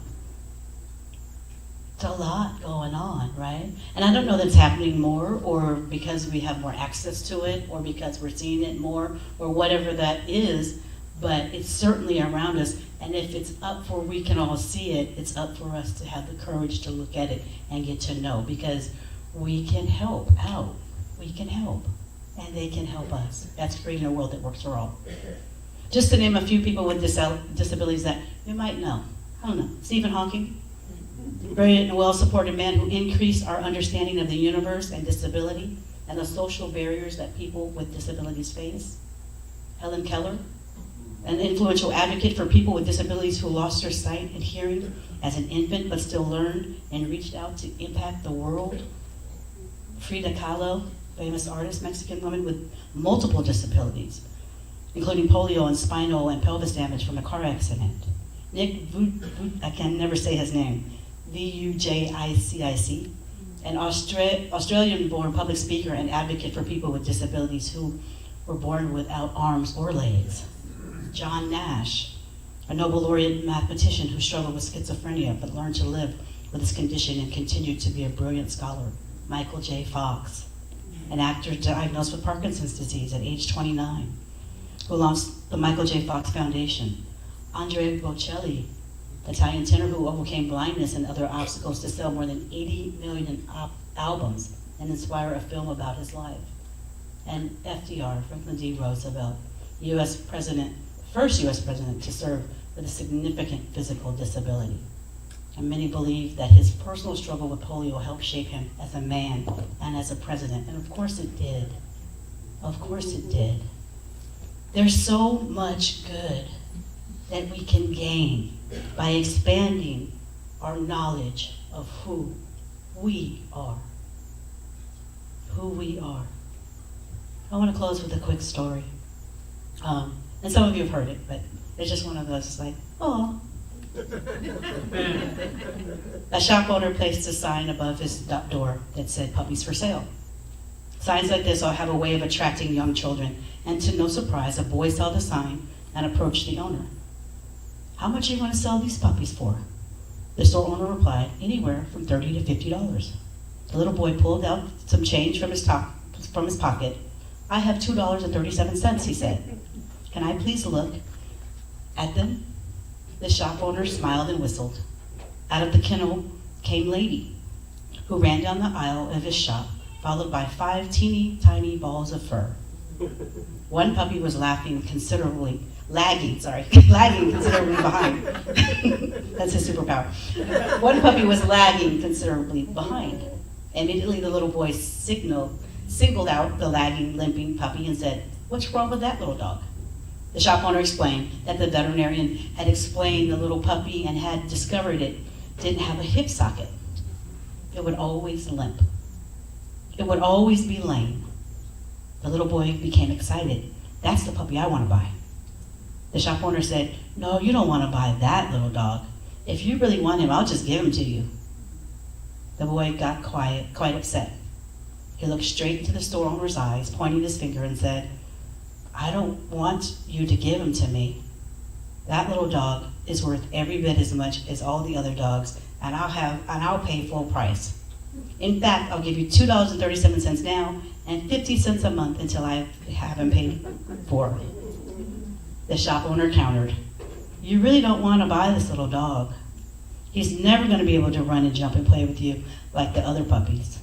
It's a lot going on, right? And I don't know that it's happening more, or because we have more access to it, or because we're seeing it more, or whatever that is, but it's certainly around us. And if it's up for we can all see it, it's up for us to have the courage to look at it and get to know, because we can help out. We can help, and they can help us. That's creating a world that works for all. Just to name a few people with disabilities that you might know. I don't know, Stephen Hawking, very well-supported man who increased our understanding of the universe and disability and the social barriers that people with disabilities face. Helen Keller, an influential advocate for people with disabilities who lost their sight and hearing as an infant but still learned and reached out to impact the world. Frida Kahlo, famous artist, Mexican woman with multiple disabilities, including polio and spinal and pelvis damage from a car accident. Nick I can never say his name, Vujicic, an Australian-born public speaker and advocate for people with disabilities who were born without arms or legs. John Nash, a Nobel laureate mathematician who struggled with schizophrenia but learned to live with his condition and continued to be a brilliant scholar. Michael J. Fox, an actor diagnosed with Parkinson's disease at age 29, who launched the Michael J. Fox Foundation. Andrea Bocelli, Italian tenor who overcame blindness and other obstacles to sell more than 80 million albums and inspire a film about his life. And FDR, Franklin D. Roosevelt, first U.S. president to serve with a significant physical disability. And many believe that his personal struggle with polio helped shape him as a man and as a president. And of course it did. Of course it did. There's so much good that we can gain by expanding our knowledge of who we are. Who we are. I want to close with a quick story. And some of you have heard it, but it's just one of those like, oh. A shop owner placed a sign above his door that said puppies for sale. Signs like this have a way of attracting young children, and to no surprise, a boy saw the sign and approached the owner. How much are you going to sell these puppies for? The store owner replied, anywhere from $30 to $50. The little boy pulled out some change from his pocket. I have $2.37, he said. Can I please look at them? The shop owner smiled and whistled. Out of the kennel came Lady, who ran down the aisle of his shop, followed by 5 teeny tiny balls of fur. One puppy was lagging considerably behind. That's his superpower. One puppy was lagging considerably behind. Immediately the little boy singled out the lagging, limping puppy and said, "What's wrong with that little dog?" The shop owner explained that the veterinarian had explained the little puppy and had discovered it didn't have a hip socket. It would always limp. It would always be lame. The little boy became excited. That's the puppy I want to buy. The shop owner said, "No, you don't want to buy that little dog. If you really want him, I'll just give him to you." The boy got quite upset. He looked straight into the store owner's eyes, pointing his finger and said, "I don't want you to give him to me. That little dog is worth every bit as much as all the other dogs, and I'll pay full price. In fact, I'll give you $2.37 now and 50 cents a month until I have him paid for." The shop owner countered, "You really don't want to buy this little dog. He's never going to be able to run and jump and play with you like the other puppies."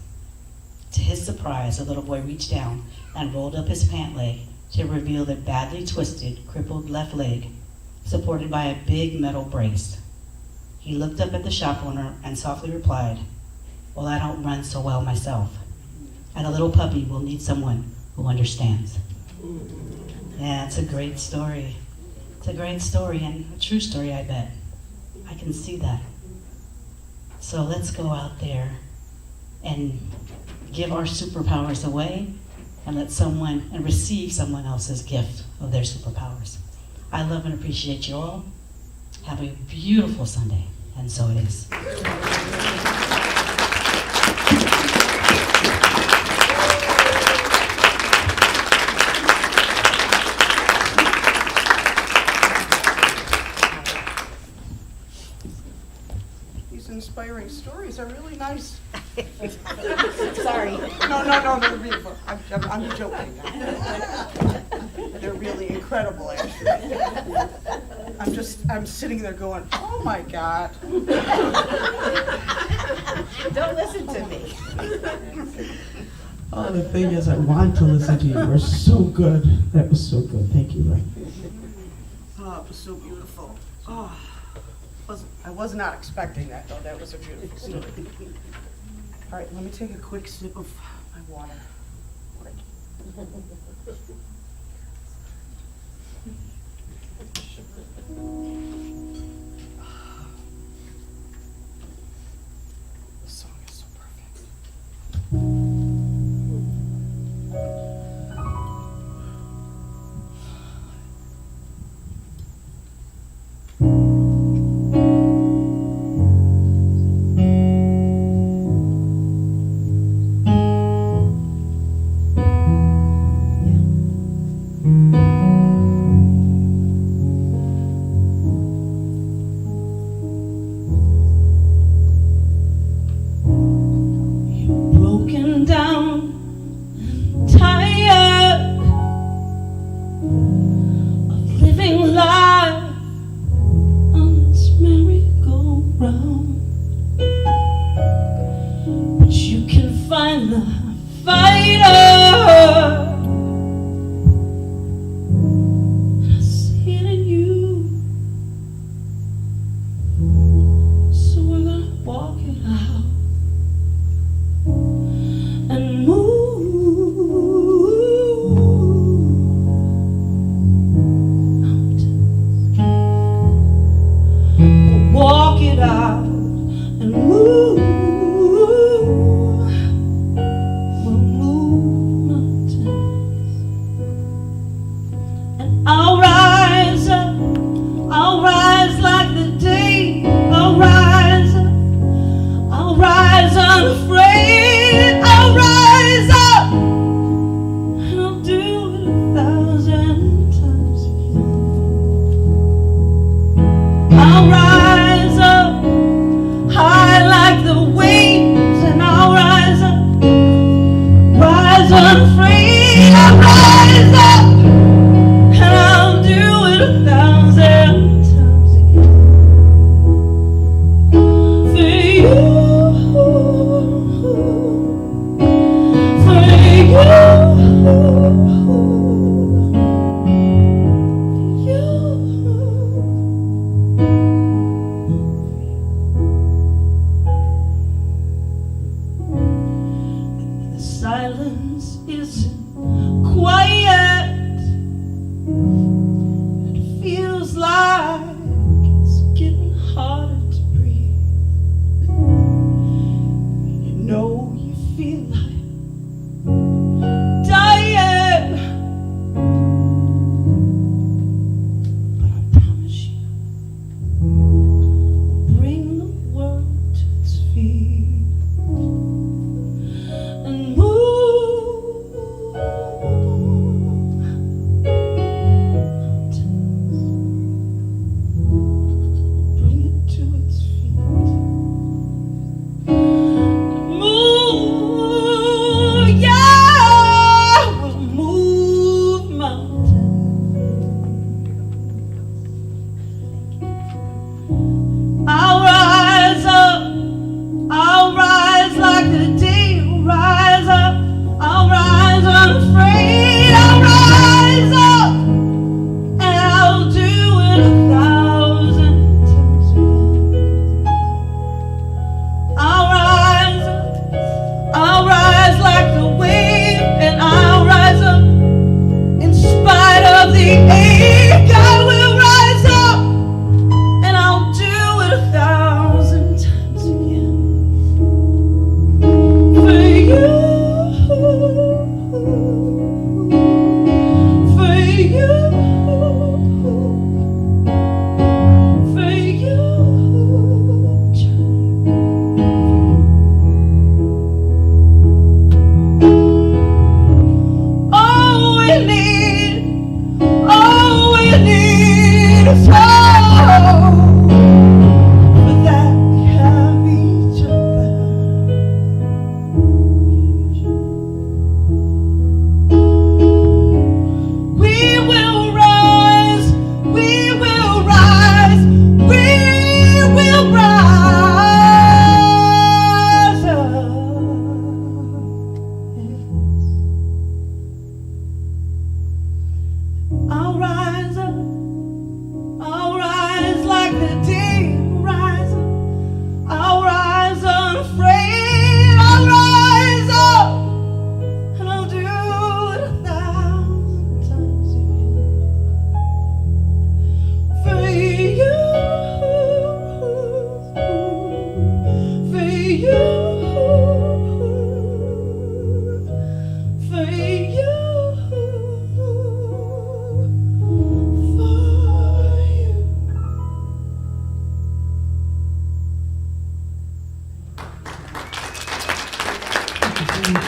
To his surprise, the little boy reached down and rolled up his pant leg to reveal the badly twisted, crippled left leg, supported by a big metal brace. He looked up at the shop owner and softly replied, "Well, I don't run so well myself, and a little puppy will need someone who understands." Yeah, it's a great story. It's a great story and a true story, I bet. I can see that. So let's go out there and give our superpowers away and let someone and receive someone else's gift of their superpowers. I love and appreciate you all. Have a beautiful Sunday, and so it is. These inspiring stories are really nice. Sorry. No, they're beautiful. I'm joking. They're really incredible, actually. I'm sitting there going, oh my God. Don't listen to me. Oh, the thing is, I want to listen to you. You're so good. That was so good. Thank you, Ray. Oh, it was so beautiful. Oh, I was not expecting that, though. That was a beautiful story. All right, let me take a quick sip of my water. This song is so perfect. Broken down, tired of living life on this merry-go-round. But you can find the fighter, and I see it in you. So we're gonna walk it out and walk it out and move. We'll move mountains. And I'll rise up, I'll rise like the day. I'll rise up, I'll rise unafraid. I'll rise up and I'll do it 1,000 times again. I'll rise up high like the waves, and I'll rise up, rise unafraid. I'll rise up and I'll do it 1,000 times again. For you. The silence isn't quiet. It feels like it's getting harder to breathe. You know you feel like dying, but I promise you, we'll bring the world to its feet and move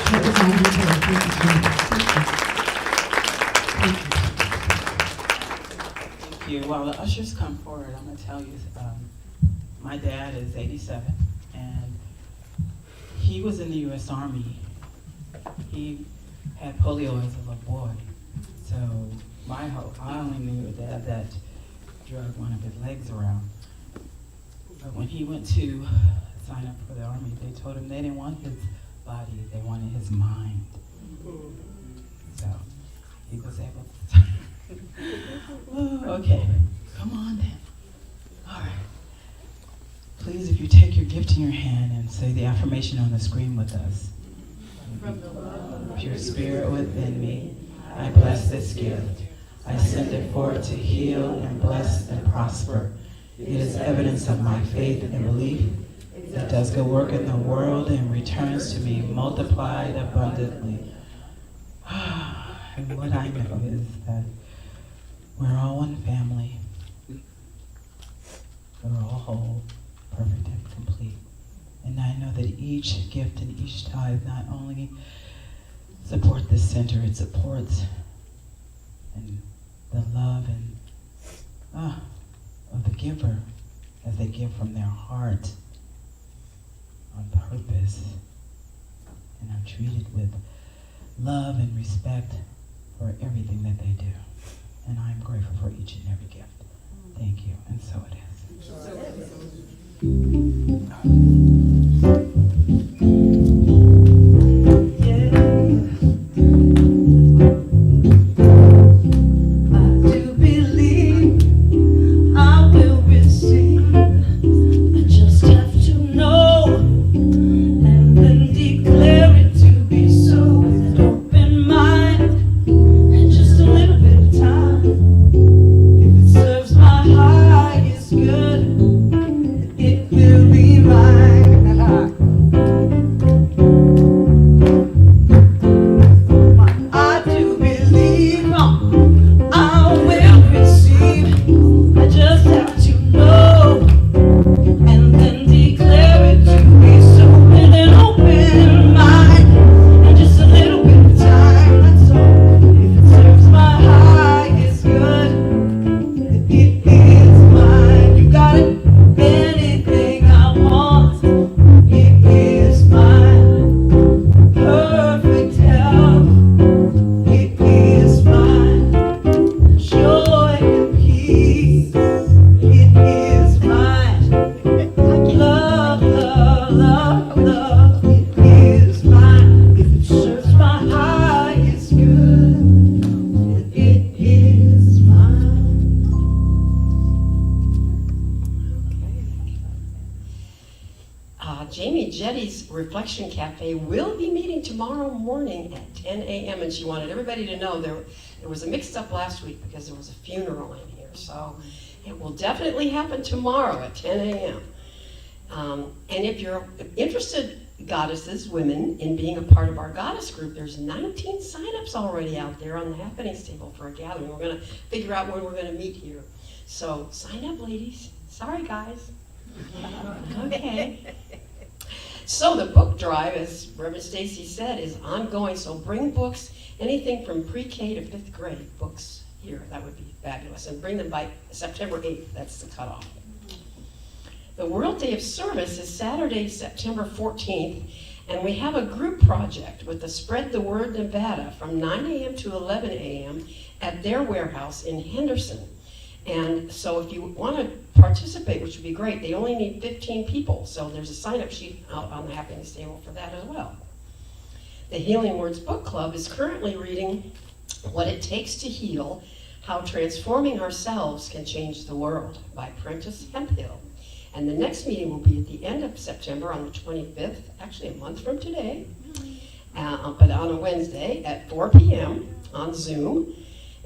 Thank you. While the ushers come forward, I'm going to tell you, my dad is 87, and he was in the U.S. Army. He had polio as a little boy. So I only knew a dad that drug one of his legs around. But when he went to sign up for the Army, they told him they didn't want his body, they wanted his mind. So he was able to. Okay, come on then. All right. Please, if you take your gift in your hand and say the affirmation on the screen with us. From the love, pure spirit within me, I bless this gift. I send it forth to heal and bless and prosper. It is evidence of my faith and belief. It does good work in the world and returns to me multiplied abundantly. And what I know is that we're all one family. We're all whole, perfect and complete. And I know that each gift and each tithe not only support this center, it supports and the love and of the giver as they give from their heart on purpose and are treated with love and respect for everything that they do. And I'm grateful for each and every gift. Thank you, and so it is. Reflection Cafe will be meeting tomorrow morning at 10 a.m. and she wanted everybody to know there was a mix-up last week because there was a funeral in here. So it will definitely happen tomorrow at 10 a.m. And if you're interested, goddesses, women, in being a part of our goddess group, there's 19 signups already out there on the happenings table for a gathering. We're going to figure out when we're going to meet here. So sign up, ladies. Sorry, guys. Okay. So the book drive, as Reverend Stacy said, is ongoing. So bring books, anything from pre-K to 5th grade books here. That would be fabulous. And bring them by September 8th. That's the cutoff. The World Day of Service is Saturday, September 14th. And we have a group project with the Spread the Word Nevada from 9 a.m. to 11 a.m. at their warehouse in Henderson. And so if you want to participate, which would be great, they only need 15 people. So there's a sign-up sheet out on the happiness table for that as well. The Healing Words Book Club is currently reading What It Takes to Heal, How Transforming Ourselves Can Change the World by Prentice Hemphill. And the next meeting will be at the end of September on the 25th, actually a month from today, but on a Wednesday at 4 p.m. on Zoom.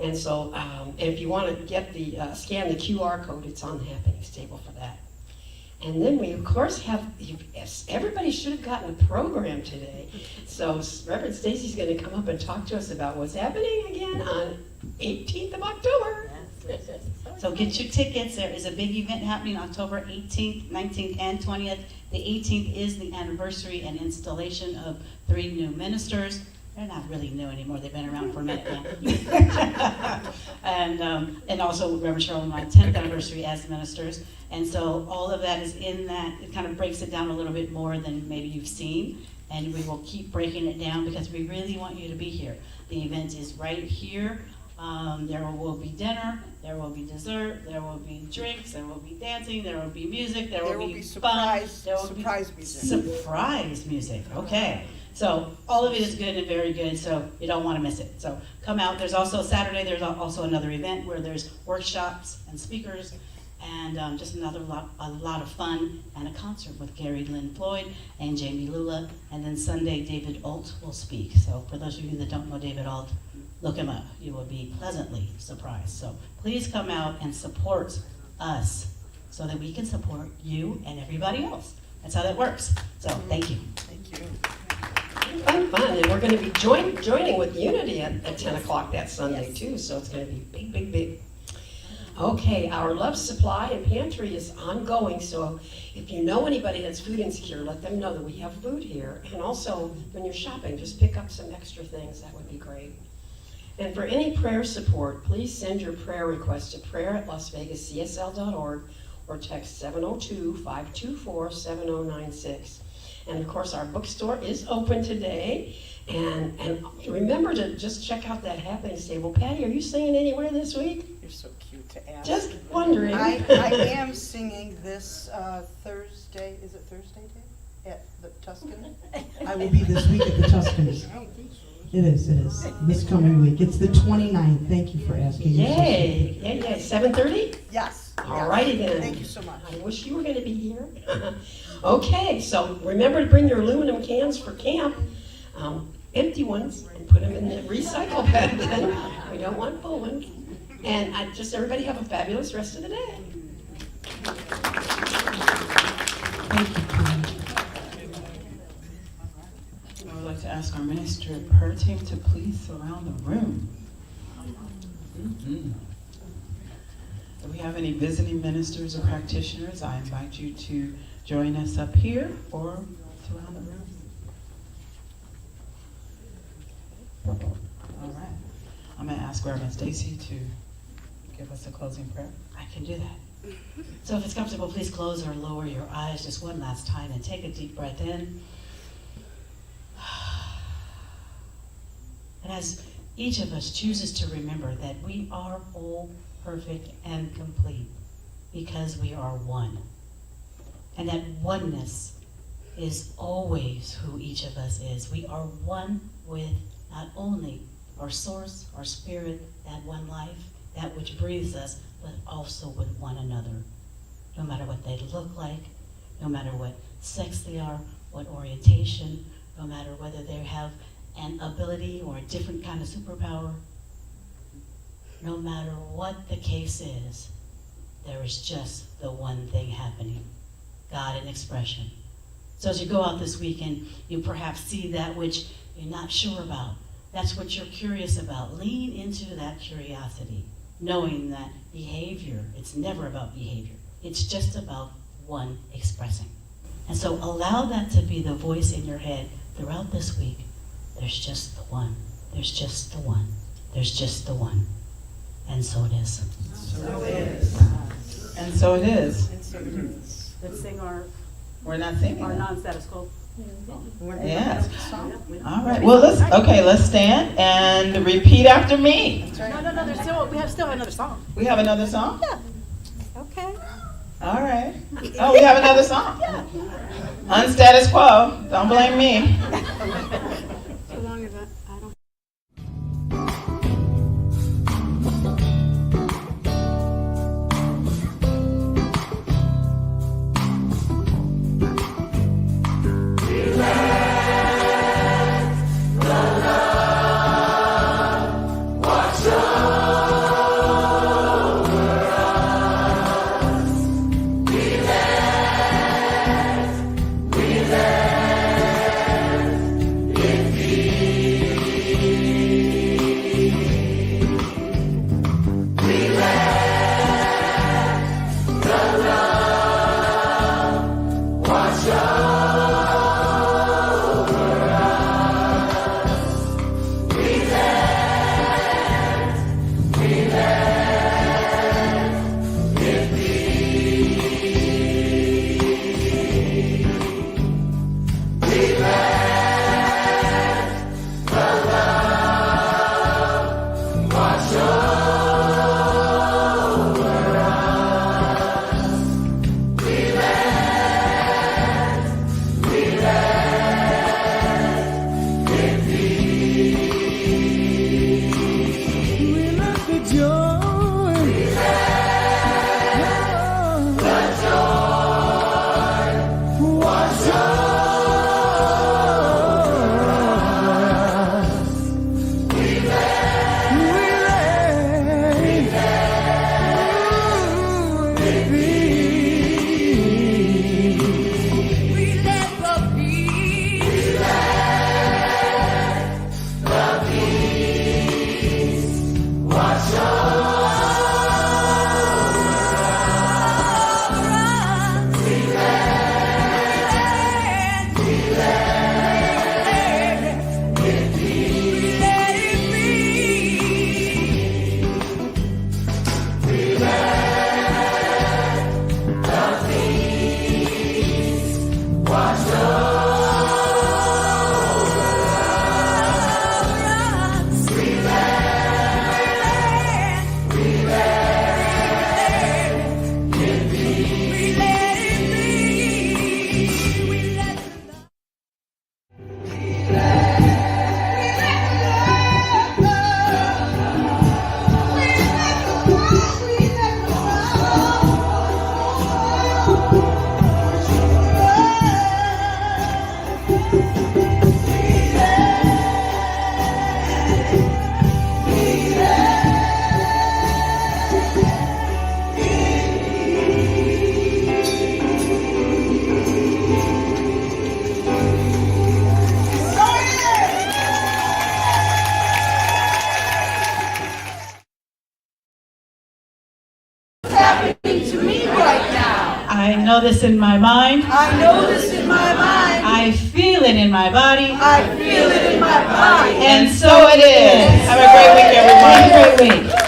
And so, if you want to get the scan the QR code, it's on the happenings table for that. And then we, of course, have, everybody should have gotten a program today. So Reverend Stacy's going to come up and talk to us about what's happening again on 18th of October. So get your tickets. There is a big event happening October 18th, 19th, and 20th. The 18th is the anniversary and installation of 3 new ministers. They're not really new anymore. They've been around for a minute now. And also Reverend Cheryl and my 10th anniversary as ministers. And so all of that is in that. It kind of breaks it down a little bit more than maybe you've seen. And we will keep breaking it down because we really want you to be here. The event is right here. There will be dinner, there will be dessert, there will be drinks, there will be dancing, there will be music, there will be surprise, fun, surprise music. Surprise music, okay. So all of it is good and very good, so you don't want to miss it. So come out. There's also Saturday, there's also another event where there's workshops and speakers and just a lot of fun and a concert with Gary Lynn Floyd and Jamie Lula. And then Sunday, David Alt will speak. So for those of you that don't know David Alt, look him up. You will be pleasantly surprised. So please come out and support us so that we can support you and everybody else. That's how that works. So thank you. Thank you. Fun. And we're going to be joining with Unity at 10 o'clock that Sunday too. So it's going to be big. Okay, our love supply and pantry is ongoing. So if you know anybody that's food insecure, let them know that we have food here. And also when you're shopping, just pick up some extra things. That would be great. And for any prayer support, please send your prayer request to prayer@lasvegascsl.org or text 702-524-7096. And of course, our bookstore is open today. And remember to just check out that happening table. Patty, are you singing anywhere this week? You're so cute to ask. Just wondering. I am singing this Thursday. Is it Thursday day? At the Tuscany? I will be this week at the Tuscany. It is. This coming week. It's the 29th. Thank you for asking. Yay. 7:30? Yes. All righty then. Thank you so much. I wish you were going to be here. Okay, so remember to bring your aluminum cans for camp. Empty ones, and put them in the recycle bin. We don't want full ones. And everybody have a fabulous rest of the day. Thank you, I would like to ask our minister and her team to please surround the room. Do we have any visiting ministers or practitioners? I invite you to join us up here or surround the room. All right. I'm going to ask Reverend Stacy to give us a closing prayer. I can do that. So if it's comfortable, please close or lower your eyes just one last time and take a deep breath in. And as each of us chooses to remember that we are whole, perfect, and complete because we are one. And that oneness is always who each of us is. We are one with not only our source, our spirit, that one life, that which breathes us, but also with one another. No matter what they look like, no matter what sex they are, what orientation, no matter whether they have an ability or a different kind of superpower, no matter what the case is, there is just the one thing happening, God in expression. So as you go out this weekend, you perhaps see that which you're not sure about. That's what you're curious about. Lean into that curiosity, knowing that behavior, it's never about behavior. It's just about one expressing. And so allow that to be the voice in your head throughout this week. There's just the one. There's just the one. There's just the one. And so it is. So it is. And so it is. Let's sing our. We're not singing our that. non-status quo. Yes. All right. Well, let's stand and repeat after me. No. We still have another song. We have another song? Yeah. Okay. All right. Oh, we have another song. Yeah. Unstatus quo. Don't blame me. So long as I don't. Relax. to me right now. I know this in my mind. I know this in my mind. I feel it in my body. I feel it in my body. And so it is. Have a great week, everyone. Have a great week.